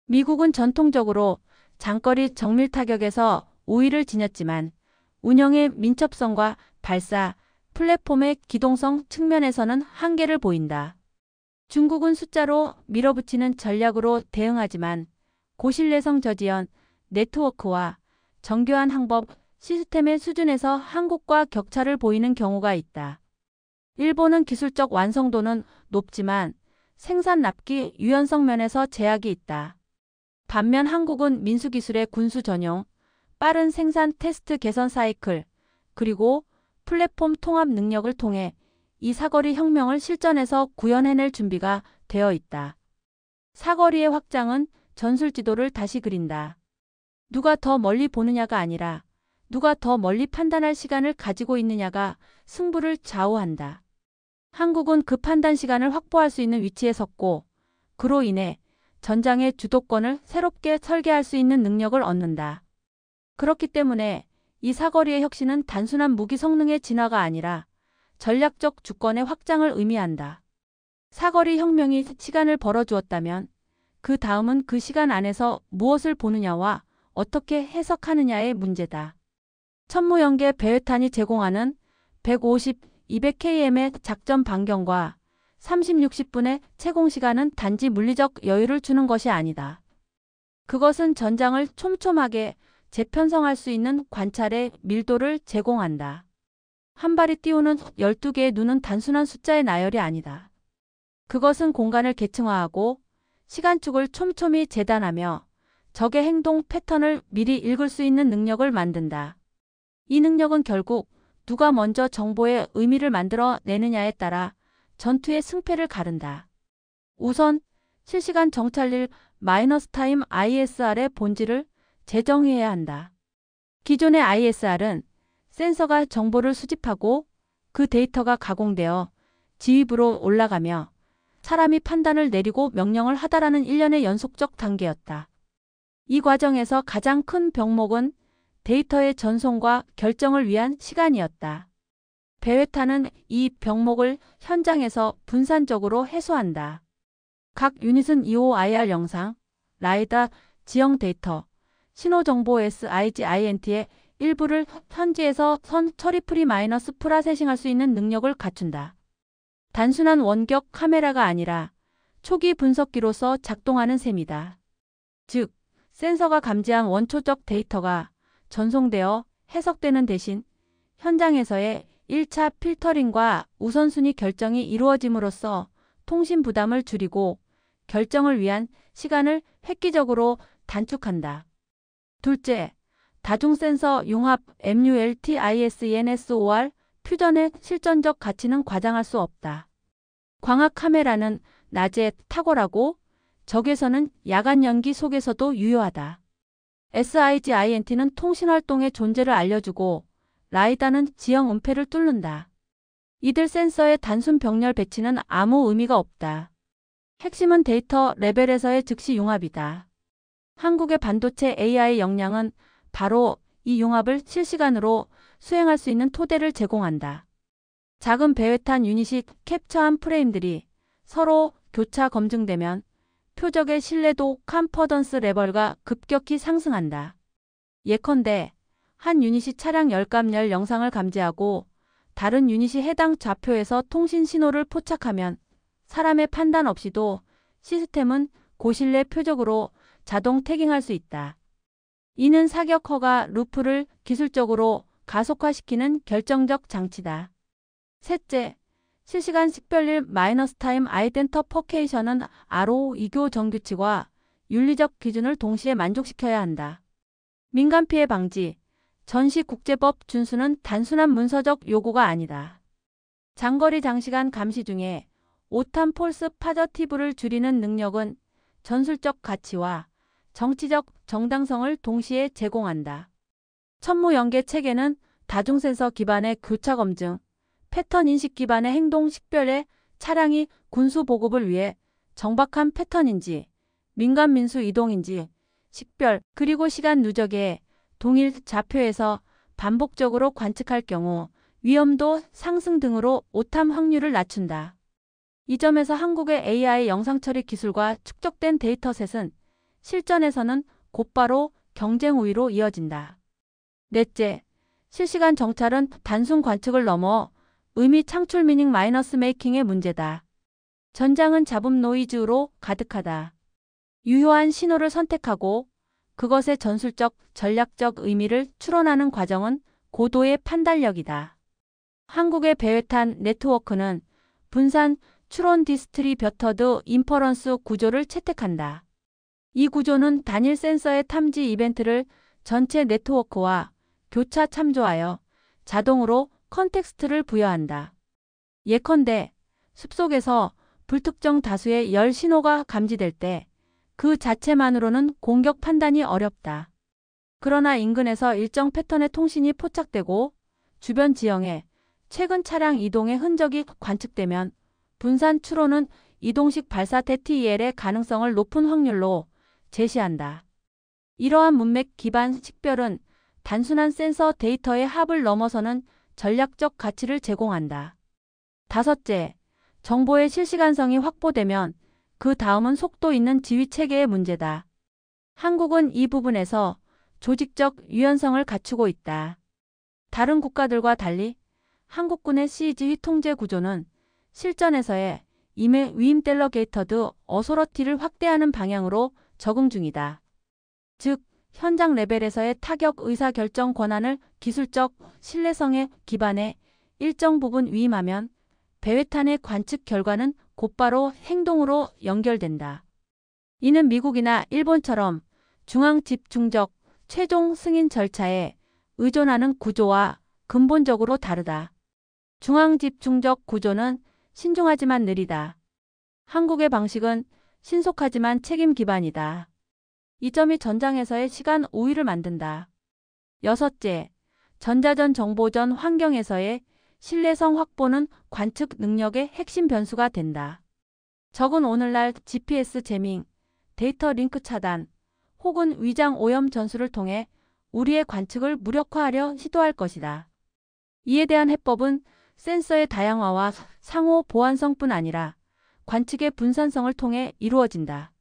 미국은 전통적으로 장거리 정밀 타격에서 우위를 지녔지만 운영의 민첩성과 발사, 플랫폼의 기동성 측면에서는 한계를 보인다. 중국은 숫자로 밀어붙이는 전략으로 대응하지만 고신뢰성 저지연, 네트워크와 정교한 항법, 시스템의 수준에서 한국과 격차를 보이는 경우가 있다. 일본은 기술적 완성도는 높지만 생산 납기 유연성 면에서 제약이 있다. 반면 한국은 민수기술의 군수 전용, 빠른 생산 테스트 개선 사이클, 그리고 플랫폼 통합 능력을 통해 이 사거리 혁명을 실전에서 구현해낼 준비가 되어 있다. 사거리의 확장은 전술 지도를 다시 그린다. 누가 더 멀리 보느냐가 아니라 누가 더 멀리 판단할 시간을 가지고 있느냐가 승부를 좌우한다. 한국은 그 판단 시간을 확보할 수 있는 위치에 섰고 그로 인해 전장의 주도권을 새롭게 설계할 수 있는 능력을 얻는다. 그렇기 때문에 이 사거리의 혁신은 단순한 무기 성능의 진화가 아니라 전략적 주권의 확장을 의미한다. 사거리 혁명이 시간을 벌어주었다면 그 다음은 그 시간 안에서 무엇을 보느냐와 어떻게 해석하느냐의 문제다. 천무연계 배회탄이 제공하는 150, 200km의 작전 반경과 30, 60분의 채공 시간은 단지 물리적 여유를 주는 것이 아니다. 그것은 전장을 촘촘하게 재편성할 수 있는 관찰의 밀도를 제공한다. 한 발이 띄우는 12개의 눈은 단순한 숫자의 나열이 아니다. 그것은 공간을 계층화하고 시간축을 촘촘히 재단하며 적의 행동 패턴을 미리 읽을 수 있는 능력을 만든다. 이 능력은 결국 누가 먼저 정보의 의미를 만들어 내느냐에 따라 전투의 승패를 가른다. 우선 실시간 정찰일 -타임 ISR의 본질을 재정의해야 한다. 기존의 ISR은 센서가 정보를 수집하고 그 데이터가 가공되어 지휘부로 올라가며 사람이 판단을 내리고 명령을 하다라는 일련의 연속적 단계였다. 이 과정에서 가장 큰 병목은 데이터의 전송과 결정을 위한 시간이었다. 배회탄은 이 병목을 현장에서 분산적으로 해소한다. 각 유닛은 EOIR 영상, 라이다, 지형 데이터, 신호정보 SIGINT의 일부를 현지에서 선 처리 프로세싱할 수 있는 능력을 갖춘다. 단순한 원격 카메라가 아니라 초기 분석기로서 작동하는 셈이다. 즉, 센서가 감지한 원초적 데이터가 전송되어 해석되는 대신 현장에서의 1차 필터링과 우선순위 결정이 이루어짐으로써 통신 부담을 줄이고 결정을 위한 시간을 획기적으로 단축한다. 둘째, 다중센서 융합 MULTISENSOR 퓨전의 실전적 가치는 과장할 수 없다. 광학 카메라는 낮에 탁월하고 적외선은 야간 연기 속에서도 유효하다. SIGINT는 통신 활동의 존재를 알려주고 라이다는 지형 은폐를 뚫는다. 이들 센서의 단순 병렬 배치는 아무 의미가 없다. 핵심은 데이터 레벨에서의 즉시 융합이다. 한국의 반도체 AI 역량은 바로 이 융합을 실시간으로 수행할 수 있는 토대를 제공한다. 작은 배회탄 유닛이 캡처한 프레임들이 서로 교차 검증되면 표적의 신뢰도 컨퍼던스 레벨가 급격히 상승한다. 예컨대 한 유닛이 차량 열감열 영상을 감지하고 다른 유닛이 해당 좌표에서 통신 신호를 포착하면 사람의 판단 없이도 시스템은 고신뢰 표적으로 자동 태깅할 수 있다. 이는 사격 허가 루프를 기술적으로 가속화시키는 결정적 장치다. 셋째, 실시간 식별일 마이너스 타임 아이덴터퍼케이션은 RO 이교 정규칙과 윤리적 기준을 동시에 만족시켜야 한다. 민간 피해 방지, 전시국제법 준수는 단순한 문서적 요구가 아니다. 장거리 장시간 감시 중에 오탄 폴스 파저티브를 줄이는 능력은 전술적 가치와 정치적 정당성을 동시에 제공한다. 천무연계 체계는 다중센서 기반의 교차 검증, 패턴 인식 기반의 행동 식별에 차량이 군수 보급을 위해 정박한 패턴인지, 민간 민수 이동인지 식별, 그리고 시간 누적에 동일 좌표에서 반복적으로 관측할 경우 위험도 상승 등으로 오탐 확률을 낮춘다. 이 점에서 한국의 AI 영상 처리 기술과 축적된 데이터셋은 실전에서는 곧바로 경쟁 우위로 이어진다. 넷째, 실시간 정찰은 단순 관측을 넘어 의미 창출 미닝 마이너스 메이킹의 문제다. 전장은 잡음 노이즈로 가득하다. 유효한 신호를 선택하고 그것의 전술적, 전략적 의미를 추론하는 과정은 고도의 판단력이다. 한국의 배회탄 네트워크는 분산 추론 디스트리벼터드 인퍼런스 구조를 채택한다. 이 구조는 단일 센서의 탐지 이벤트를 전체 네트워크와 교차 참조하여 자동으로 컨텍스트를 부여한다. 예컨대 숲속에서 불특정 다수의 열 신호가 감지될 때 그 자체만으로는 공격 판단이 어렵다. 그러나 인근에서 일정 패턴의 통신이 포착되고 주변 지형에 최근 차량 이동의 흔적이 관측되면 분산 추론은 이동식 발사 DTEL의 가능성을 높은 확률로 제시한다. 이러한 문맥 기반 식별은 단순한 센서 데이터의 합을 넘어서는 전략적 가치를 제공한다. 다섯째, 정보의 실시간성이 확보되면 그 다음은 속도 있는 지휘 체계의 문제다. 한국은 이 부분에서 조직적 유연성을 갖추고 있다. 다른 국가들과 달리 한국군의 C지휘 통제 구조는 실전에서의 임의 위임 델러게이터드 어소러티를 확대하는 방향으로 적응 중이다. 즉, 현장 레벨에서의 타격 의사결정 권한을 기술적 신뢰성에 기반해 일정 부분 위임하면 배회탄의 관측 결과는 곧바로 행동으로 연결된다. 이는 미국이나 일본처럼 중앙 집중적 최종 승인 절차에 의존하는 구조와 근본적으로 다르다. 중앙 집중적 구조는 신중하지만 느리다. 한국의 방식은 신속하지만 책임 기반이다. 이 점이 전장에서의 시간 우위를 만든다. 여섯째, 전자전 정보전 환경에서의 신뢰성 확보는 관측 능력의 핵심 변수가 된다. 적은 오늘날 GPS 재밍, 데이터 링크 차단, 혹은 위장 오염 전술을 통해 우리의 관측을 무력화하려 시도할 것이다. 이에 대한 해법은 센서의 다양화와 상호 보안성뿐 아니라 관측의 분산성을 통해 이루어진다.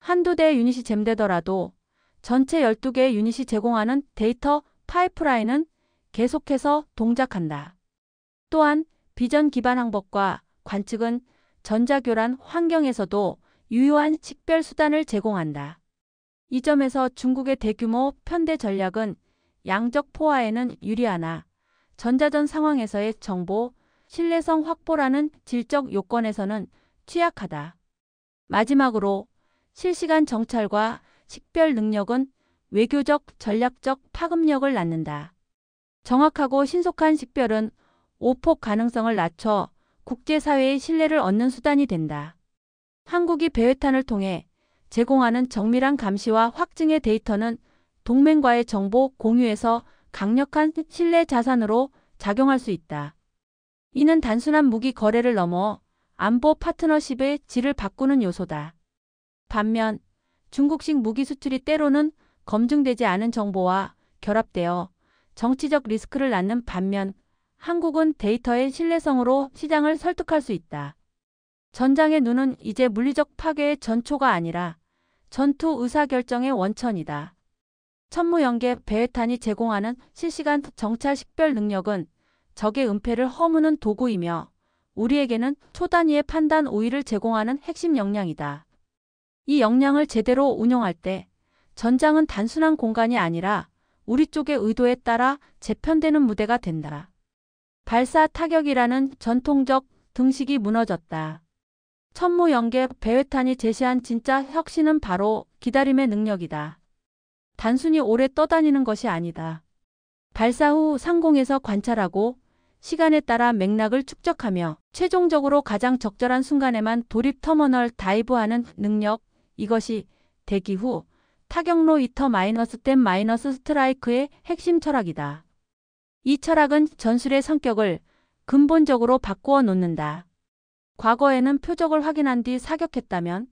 한두 대의 유닛이 잼되더라도 전체 12개의 유닛이 제공하는 데이터 파이프라인은 계속해서 동작한다. 또한 비전 기반 항법과 관측은 전자교란 환경에서도 유효한 식별 수단을 제공한다. 이 점에서 중국의 대규모 편대 전략은 양적 포화에는 유리하나 전자전 상황에서의 정보 신뢰성 확보라는 질적 요건에서는 취약하다. 마지막으로 실시간 정찰과 식별 능력은 외교적, 전략적 파급력을 낳는다. 정확하고 신속한 식별은 오폭 가능성을 낮춰 국제사회의 신뢰를 얻는 수단이 된다. 한국이 배회탄을 통해 제공하는 정밀한 감시와 확증의 데이터는 동맹과의 정보 공유에서 강력한 신뢰 자산으로 작용할 수 있다. 이는 단순한 무기 거래를 넘어 안보 파트너십의 질을 바꾸는 요소다. 반면 중국식 무기 수출이 때로는 검증되지 않은 정보와 결합되어 정치적 리스크를 낳는 반면 한국은 데이터의 신뢰성으로 시장을 설득할 수 있다. 전장의 눈은 이제 물리적 파괴의 전초가 아니라 전투 의사결정의 원천이다. 천무연계 배회탄이 제공하는 실시간 정찰 식별 능력은 적의 은폐를 허무는 도구이며 우리에게는 초단위의 판단 우위를 제공하는 핵심 역량이다. 이 역량을 제대로 운용할 때 전장은 단순한 공간이 아니라 우리 쪽의 의도에 따라 재편되는 무대가 된다. 발사 타격이라는 전통적 등식이 무너졌다. 천무연계 배회탄이 제시한 진짜 혁신은 바로 기다림의 능력이다. 단순히 오래 떠다니는 것이 아니다. 발사 후 상공에서 관찰하고 시간에 따라 맥락을 축적하며 최종적으로 가장 적절한 순간에만 도립 터미널 다이브하는 능력, 이것이 대기 후 타격로 이터 -댐 스트라이크의 핵심 철학이다. 이 철학은 전술의 성격을 근본적으로 바꾸어 놓는다. 과거에는 표적을 확인한 뒤 사격했다면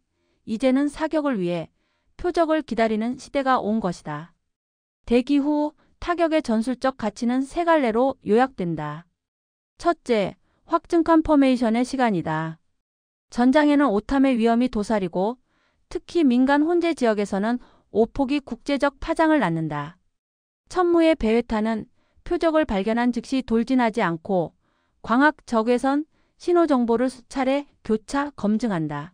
이제는 사격을 위해 표적을 기다리는 시대가 온 것이다. 대기 후 타격의 전술적 가치는 세 갈래로 요약된다. 첫째, 확증 컨퍼메이션의 시간이다. 전장에는 오탐의 위험이 도사리고 특히 민간 혼재 지역에서는 오폭이 국제적 파장을 낳는다. 천무의 배회탄은 표적을 발견한 즉시 돌진하지 않고 광학 적외선 신호 정보를 수차례 교차 검증한다.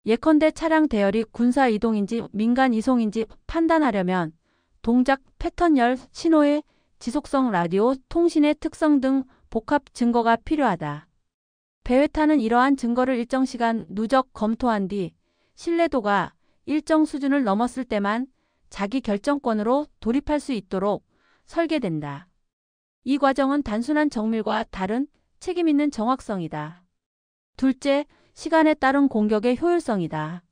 예컨대 차량 대열이 군사 이동인지 민간 이송인지 판단하려면 동작 패턴열, 신호의 지속성, 라디오 통신의 특성 등 복합 증거가 필요하다. 배회탄은 이러한 증거를 일정 시간 누적 검토한 뒤 신뢰도가 일정 수준을 넘었을 때만 자기 결정권으로 돌입할 수 있도록 설계된다. 이 과정은 단순한 정밀과 다른 책임 있는 정확성이다. 둘째, 시간에 따른 공격의 효율성이다.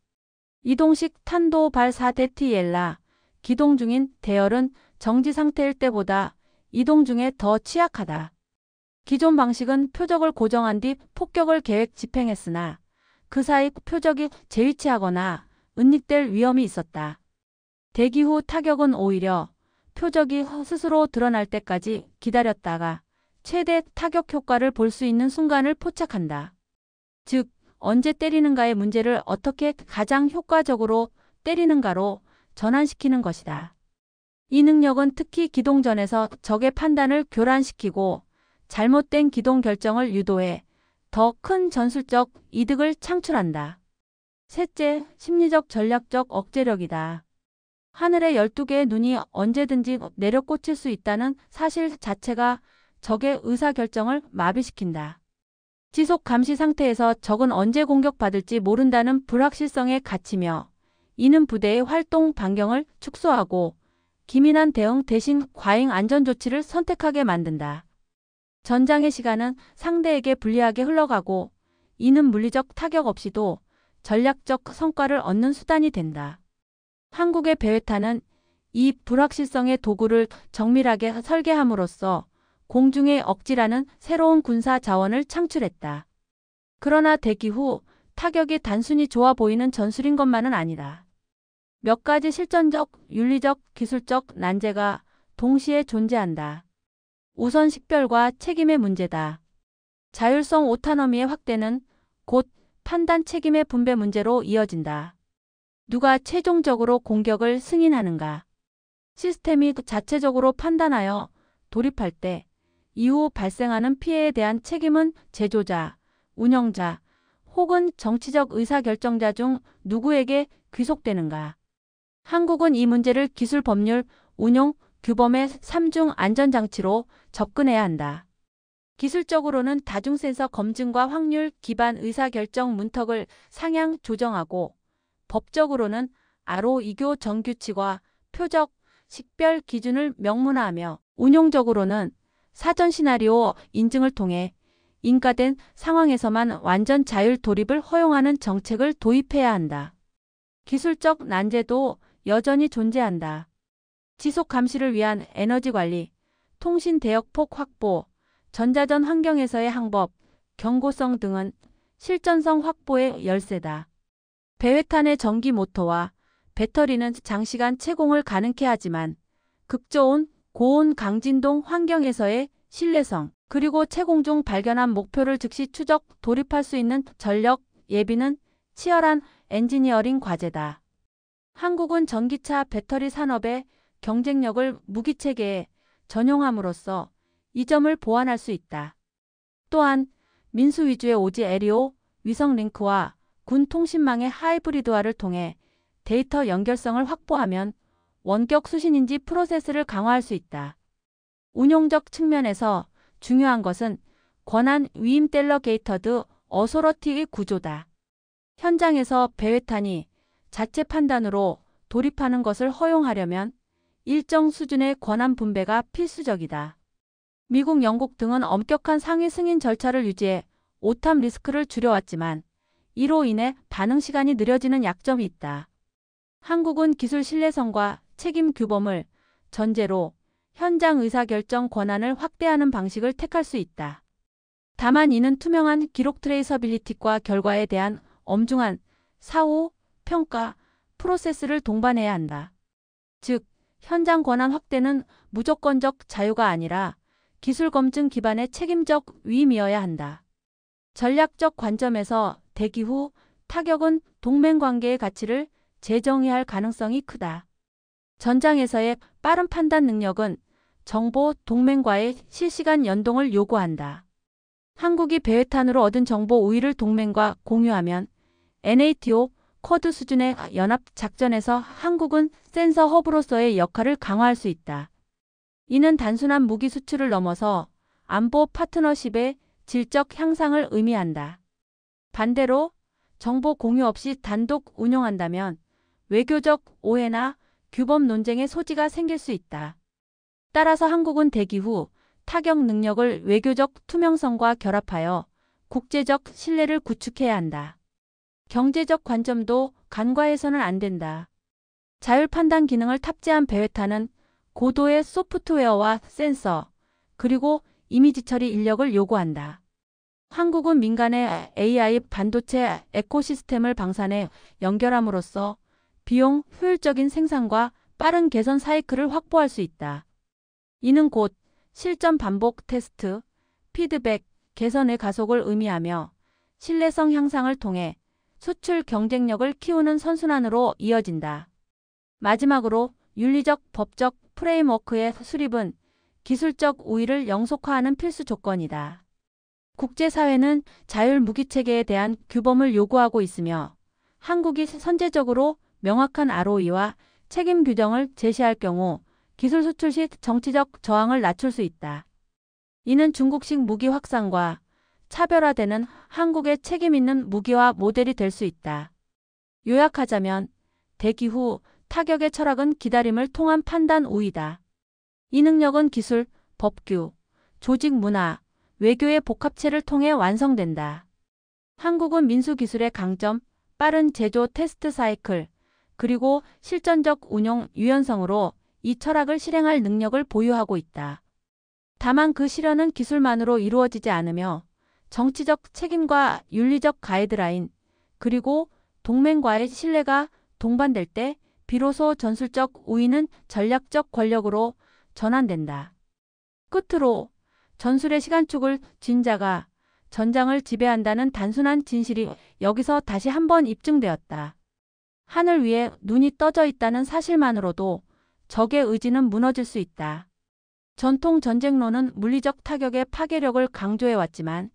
이동식 탄도 발사 데티엘라, 기동 중인 대열은 정지 상태일 때보다 이동 중에 더 취약하다. 기존 방식은 표적을 고정한 뒤 폭격을 계획 집행했으나 그 사이 표적이 재위치하거나 은닉될 위험이 있었다. 대기 후 타격은 오히려 표적이 스스로 드러날 때까지 기다렸다가 최대 타격 효과를 볼 수 있는 순간을 포착한다. 즉, 언제 때리는가의 문제를 어떻게 가장 효과적으로 때리는가로 전환시키는 것이다. 이 능력은 특히 기동 전에서 적의 판단을 교란시키고 잘못된 기동 결정을 유도해 더 큰 전술적 이득을 창출한다. 셋째, 심리적 전략적 억제력이다. 하늘에 12개의 눈이 언제든지 내려 꽂힐 수 있다는 사실 자체가 적의 의사결정을 마비시킨다. 지속 감시 상태에서 적은 언제 공격받을지 모른다는 불확실성에 갇히며 이는 부대의 활동 반경을 축소하고 기민한 대응 대신 과잉 안전조치를 선택하게 만든다. 전장의 시간은 상대에게 불리하게 흘러가고 이는 물리적 타격 없이도 전략적 성과를 얻는 수단이 된다. 한국의 배회탄은 이 불확실성의 도구를 정밀하게 설계함으로써 공중의 억지라는 새로운 군사 자원을 창출했다. 그러나 대기 후 타격이 단순히 좋아 보이는 전술인 것만은 아니다. 몇 가지 실전적, 윤리적, 기술적 난제가 동시에 존재한다. 우선 식별과 책임의 문제다. 자율성 오타너미의 확대는 곧 판단 책임의 분배 문제로 이어진다. 누가 최종적으로 공격을 승인하는가? 시스템이 자체적으로 판단하여 돌입할 때 이후 발생하는 피해에 대한 책임은 제조자, 운영자 혹은 정치적 의사결정자 중 누구에게 귀속되는가? 한국은 이 문제를 기술 법률, 운용, 규범의 3중 안전장치로 접근해야 한다. 기술적으로는 다중센서 검증과 확률 기반 의사결정 문턱을 상향 조정하고 법적으로는 RO2교 정규칙과 표적, 식별 기준을 명문화하며 운용적으로는 사전 시나리오 인증을 통해 인가된 상황에서만 완전 자율 돌입을 허용하는 정책을 도입해야 한다. 기술적 난제도 여전히 존재한다. 지속 감시를 위한 에너지 관리, 통신 대역폭 확보, 전자전 환경에서의 항법, 경고성 등은 실전성 확보의 열쇠다. 배회탄의 전기 모터와 배터리는 장시간 채공을 가능케 하지만 극저온, 고온 강진동 환경에서의 신뢰성, 그리고 채공 중 발견한 목표를 즉시 추적, 돌입할 수 있는 전력 예비는 치열한 엔지니어링 과제다. 한국은 전기차 배터리 산업의 경쟁력을 무기체계에 전용함으로써 이 점을 보완할 수 있다. 또한 민수 위주의 오지 에리오 위성 링크와 군 통신망의 하이브리드화를 통해 데이터 연결성을 확보하면 원격 수신인지 프로세스를 강화할 수 있다. 운용적 측면에서 중요한 것은 권한 위임 델러게이터드 어소러티의 구조다. 현장에서 배회탄이 자체 판단으로 돌입하는 것을 허용하려면 일정 수준의 권한 분배가 필수적이다. 미국, 영국 등은 엄격한 상위 승인 절차를 유지해 오탐 리스크를 줄여왔지만 이로 인해 반응 시간이 느려지는 약점이 있다. 한국은 기술 신뢰성과 책임 규범을 전제로 현장 의사결정 권한을 확대하는 방식을 택할 수 있다. 다만 이는 투명한 기록 트레이서빌리티과 결과에 대한 엄중한 사후, 평가, 프로세스를 동반해야 한다. 즉, 현장 권한 확대는 무조건적 자유가 아니라 기술 검증 기반의 책임적 위임이어야 한다. 전략적 관점에서 대기 후 타격은 동맹관계의 가치를 재정의할 가능성이 크다. 전장에서의 빠른 판단 능력은 정보 동맹과의 실시간 연동을 요구한다. 한국이 배회탄으로 얻은 정보 우위를 동맹과 공유하면 NATO 쿼드 수준의 연합 작전에서 한국은 센서 허브로서의 역할을 강화할 수 있다. 이는 단순한 무기 수출을 넘어서 안보 파트너십의 질적 향상을 의미한다. 반대로 정보 공유 없이 단독 운영한다면 외교적 오해나 규범 논쟁의 소지가 생길 수 있다. 따라서 한국은 대기 후 타격 능력을 외교적 투명성과 결합하여 국제적 신뢰를 구축해야 한다. 경제적 관점도 간과해서는 안 된다. 자율 판단 기능을 탑재한 배회탄은 고도의 소프트웨어와 센서, 그리고 이미지 처리 인력을 요구한다. 한국은 민간의 AI 반도체 에코시스템을 방산해 연결함으로써 비용 효율적인 생산과 빠른 개선 사이클을 확보할 수 있다. 이는 곧 실전 반복 테스트, 피드백, 개선의 가속을 의미하며 신뢰성 향상을 통해 수출 경쟁력을 키우는 선순환으로 이어진다. 마지막으로 윤리적 법적 프레임워크의 수립은 기술적 우위를 영속화하는 필수 조건이다. 국제사회는 자율 무기체계에 대한 규범을 요구하고 있으며 한국이 선제적으로 명확한 ROE와 책임 규정을 제시할 경우 기술 수출 시 정치적 저항을 낮출 수 있다. 이는 중국식 무기 확산과 차별화되는 한국의 책임 있는 무기화 모델이 될 수 있다. 요약하자면 대기 후 타격의 철학은 기다림을 통한 판단 우위다. 이 능력은 기술, 법규, 조직 문화, 외교의 복합체를 통해 완성된다. 한국은 민수기술의 강점, 빠른 제조 테스트 사이클, 그리고 실전적 운용 유연성으로 이 철학을 실행할 능력을 보유하고 있다. 다만 그 실현은 기술만으로 이루어지지 않으며 정치적 책임과 윤리적 가이드라인, 그리고 동맹과의 신뢰가 동반될 때 비로소 전술적 우위는 전략적 권력으로 전환된다. 끝으로 전술의 시간축을 쥔 자가 전장을 지배한다는 단순한 진실이 여기서 다시 한번 입증되었다. 하늘 위에 눈이 떠져 있다는 사실만으로도 적의 의지는 무너질 수 있다. 전통 전쟁론은 물리적 타격의 파괴력을 강조해왔지만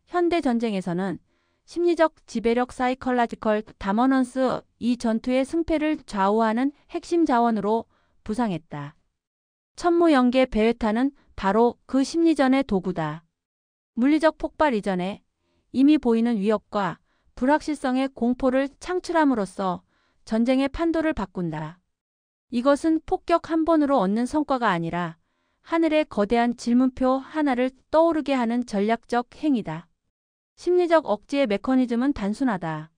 현대 전쟁에서는 심리적 지배력 사이컬라지컬 다머넌스 이 전투의 승패를 좌우하는 핵심 자원으로 부상했다. 천무연계 베웨타는 바로 그 심리전의 도구다. 물리적 폭발 이전에 이미 보이는 위협과 불확실성의 공포를 창출함으로써 전쟁의 판도를 바꾼다. 이것은 폭격 한 번으로 얻는 성과가 아니라 하늘의 거대한 질문표 하나를 떠오르게 하는 전략적 행위다. 심리적 억지의 메커니즘은 단순하다.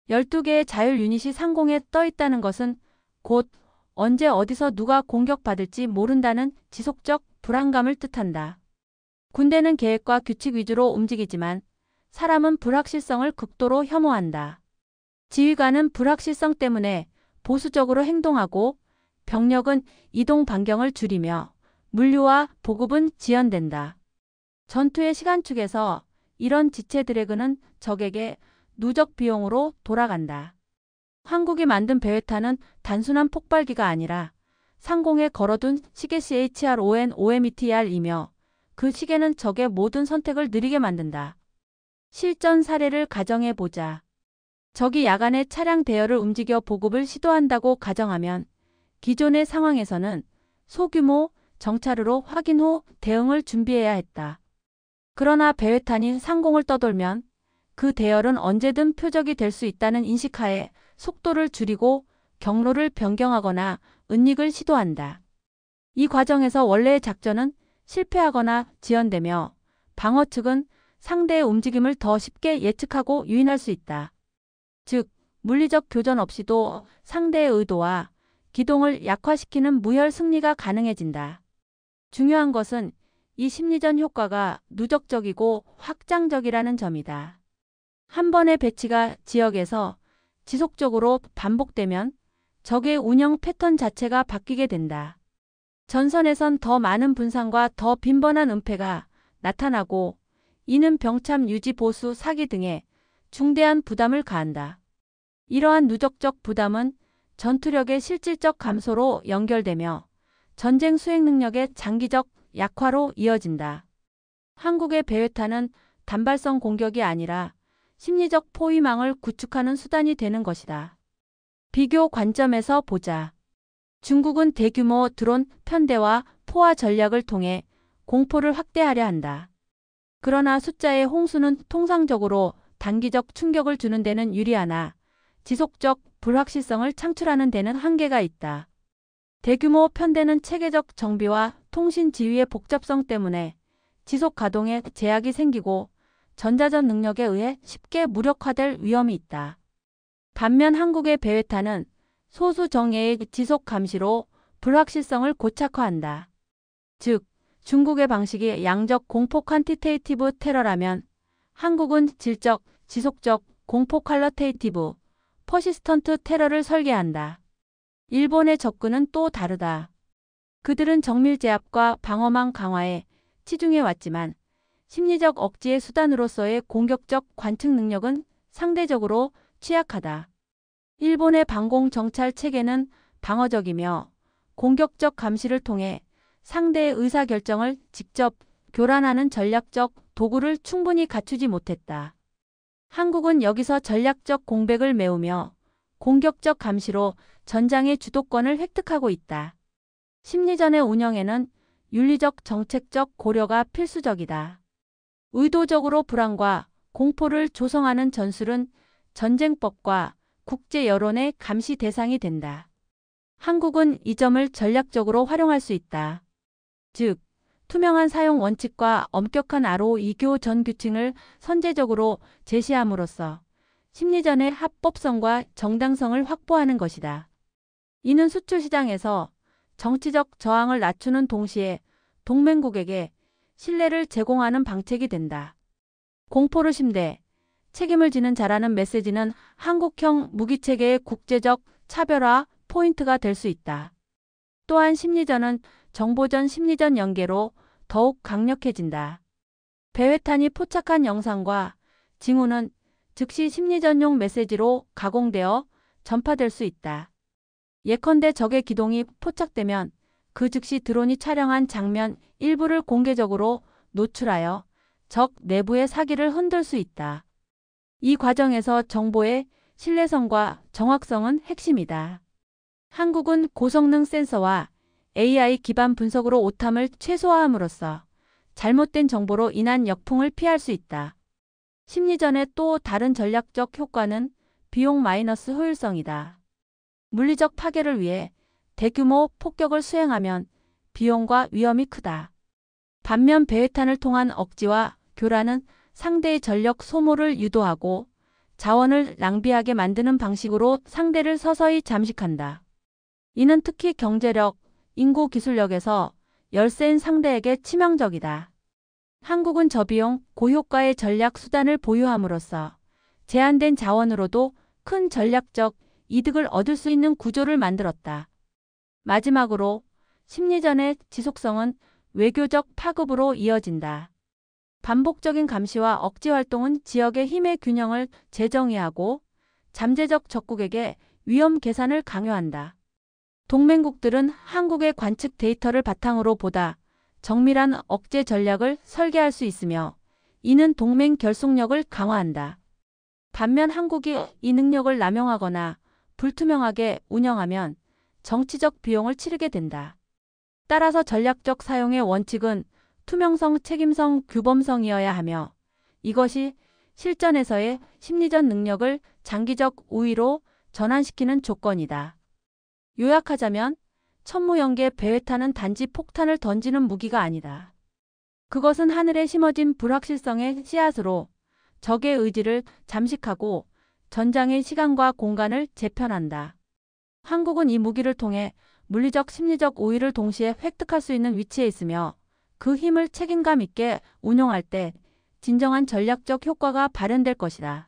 12개의 자율 유닛이 상공에 떠 있다는 것은 곧 언제 어디서 누가 공격받을지 모른다는 지속적 불안감을 뜻한다. 군대는 계획과 규칙 위주로 움직이지만 사람은 불확실성을 극도로 혐오한다. 지휘관은 불확실성 때문에 보수적으로 행동하고 병력은 이동 반경을 줄이며 물류와 보급은 지연된다. 전투의 시간축에서 이런 지체 드래그는 적에게 누적 비용으로 돌아간다. 한국이 만든 베웨타는 단순한 폭발기가 아니라 상공에 걸어둔 시계 CHRONOMETR이며 그 시계는 적의 모든 선택을 느리게 만든다. 실전 사례를 가정해보자. 적이 야간에 차량 대여를 움직여 보급을 시도한다고 가정하면 기존의 상황에서는 소규모 정찰으로 확인 후 대응을 준비해야 했다. 그러나 베웨탄이 상공을 떠돌면 그 대열은 언제든 표적이 될 수 있다는 인식하에 속도를 줄이고 경로를 변경하거나 은닉을 시도한다. 이 과정에서 원래의 작전은 실패하거나 지연되며 방어 측은 상대의 움직임을 더 쉽게 예측하고 유인할 수 있다. 즉, 물리적 교전 없이도 상대의 의도와 기동을 약화시키는 무혈 승리가 가능해진다. 중요한 것은 이 심리전 효과가 누적적이고 확장적이라는 점이다. 한 번의 배치가 지역에서 지속적으로 반복되면 적의 운영 패턴 자체가 바뀌게 된다. 전선에선 더 많은 분산과 더 빈번한 은폐가 나타나고 이는 병참 유지 보수 사기 등에 중대한 부담을 가한다. 이러한 누적적 부담은 전투력의 실질적 감소로 연결되며 전쟁 수행 능력의 장기적 약화로 이어진다. 한국의 베웨타는 단발성 공격이 아니라 심리적 포위망을 구축하는 수단이 되는 것이다. 비교 관점에서 보자. 중국은 대규모 드론 편대와 포화 전략을 통해 공포를 확대하려 한다. 그러나 숫자의 홍수는 통상적으로 단기적 충격을 주는 데는 유리하나 지속적 불확실성을 창출하는 데는 한계가 있다. 대규모 편대는 체계적 정비와 통신 지휘의 복잡성 때문에 지속 가동에 제약이 생기고 전자전 능력에 의해 쉽게 무력화될 위험이 있다. 반면 한국의 베웨타는 소수 정예의 지속 감시로 불확실성을 고착화한다. 즉, 중국의 방식이 양적 공포 퀀티테이티브 테러라면 한국은 질적, 지속적 공포 퀄러테이티브, 퍼시스턴트 테러를 설계한다. 일본의 접근은 또 다르다. 그들은 정밀 제압과 방어망 강화에 치중해 왔지만 심리적 억지의 수단으로서의 공격적 관측 능력은 상대적으로 취약하다. 일본의 방공 정찰 체계는 방어적이며 공격적 감시를 통해 상대의 의사결정을 직접 교란하는 전략적 도구를 충분히 갖추지 못했다. 한국은 여기서 전략적 공백을 메우며 공격적 감시로 전장의 주도권을 획득하고 있다. 심리전의 운영에는 윤리적 정책적 고려가 필수적이다. 의도적으로 불안과 공포를 조성하는 전술은 전쟁법과 국제 여론의 감시 대상이 된다. 한국은 이 점을 전략적으로 활용할 수 있다. 즉, 투명한 사용 원칙과 엄격한 RO2교 전 규칙을 선제적으로 제시함으로써 심리전의 합법성과 정당성을 확보하는 것이다. 이는 수출 시장에서 정치적 저항을 낮추는 동시에 동맹국에게 신뢰를 제공하는 방책이 된다. 공포를 심대, 책임을 지는 자라는 메시지는 한국형 무기체계의 국제적 차별화 포인트가 될 수 있다. 또한 심리전은 정보전 심리전 연계로 더욱 강력해진다. 베웨탄이 포착한 영상과 징후는 즉시 심리전용 메시지로 가공되어 전파될 수 있다. 예컨대 적의 기동이 포착되면 그 즉시 드론이 촬영한 장면 일부를 공개적으로 노출하여 적 내부의 사기를 흔들 수 있다. 이 과정에서 정보의 신뢰성과 정확성은 핵심이다. 한국은 고성능 센서와 AI 기반 분석으로 오탐을 최소화함으로써 잘못된 정보로 인한 역풍을 피할 수 있다. 심리전의 또 다른 전략적 효과는 비용 마이너스 효율성이다. 물리적 파괴를 위해 대규모 폭격을 수행하면 비용과 위험이 크다. 반면 배회탄을 통한 억지와 교란은 상대의 전력 소모를 유도하고 자원을 낭비하게 만드는 방식으로 상대를 서서히 잠식한다. 이는 특히 경제력, 인구 기술력에서 열세인 상대에게 치명적이다. 한국은 저비용, 고효과의 전략 수단을 보유함으로써 제한된 자원으로도 큰 전략적 이득을 얻을 수 있는 구조를 만들었다. 마지막으로 심리전의 지속성은 외교적 파급으로 이어진다. 반복적인 감시와 억지 활동은 지역의 힘의 균형을 재정의하고 잠재적 적국에게 위험 계산을 강요한다. 동맹국들은 한국의 관측 데이터를 바탕으로 보다 정밀한 억제 전략을 설계할 수 있으며 이는 동맹 결속력을 강화한다. 반면 한국이 이 능력을 남용하거나 불투명하게 운영하면 정치적 비용을 치르게 된다. 따라서 전략적 사용의 원칙은 투명성, 책임성, 규범성이어야 하며 이것이 실전에서의 심리전 능력을 장기적 우위로 전환시키는 조건이다. 요약하자면 천무연계 배회탄은 단지 폭탄을 던지는 무기가 아니다. 그것은 하늘에 심어진 불확실성의 씨앗으로 적의 의지를 잠식하고 전장의 시간과 공간을 재편한다. 한국은 이 무기를 통해 물리적, 심리적 우위를 동시에 획득할 수 있는 위치에 있으며 그 힘을 책임감 있게 운용할 때 진정한 전략적 효과가 발현될 것이다.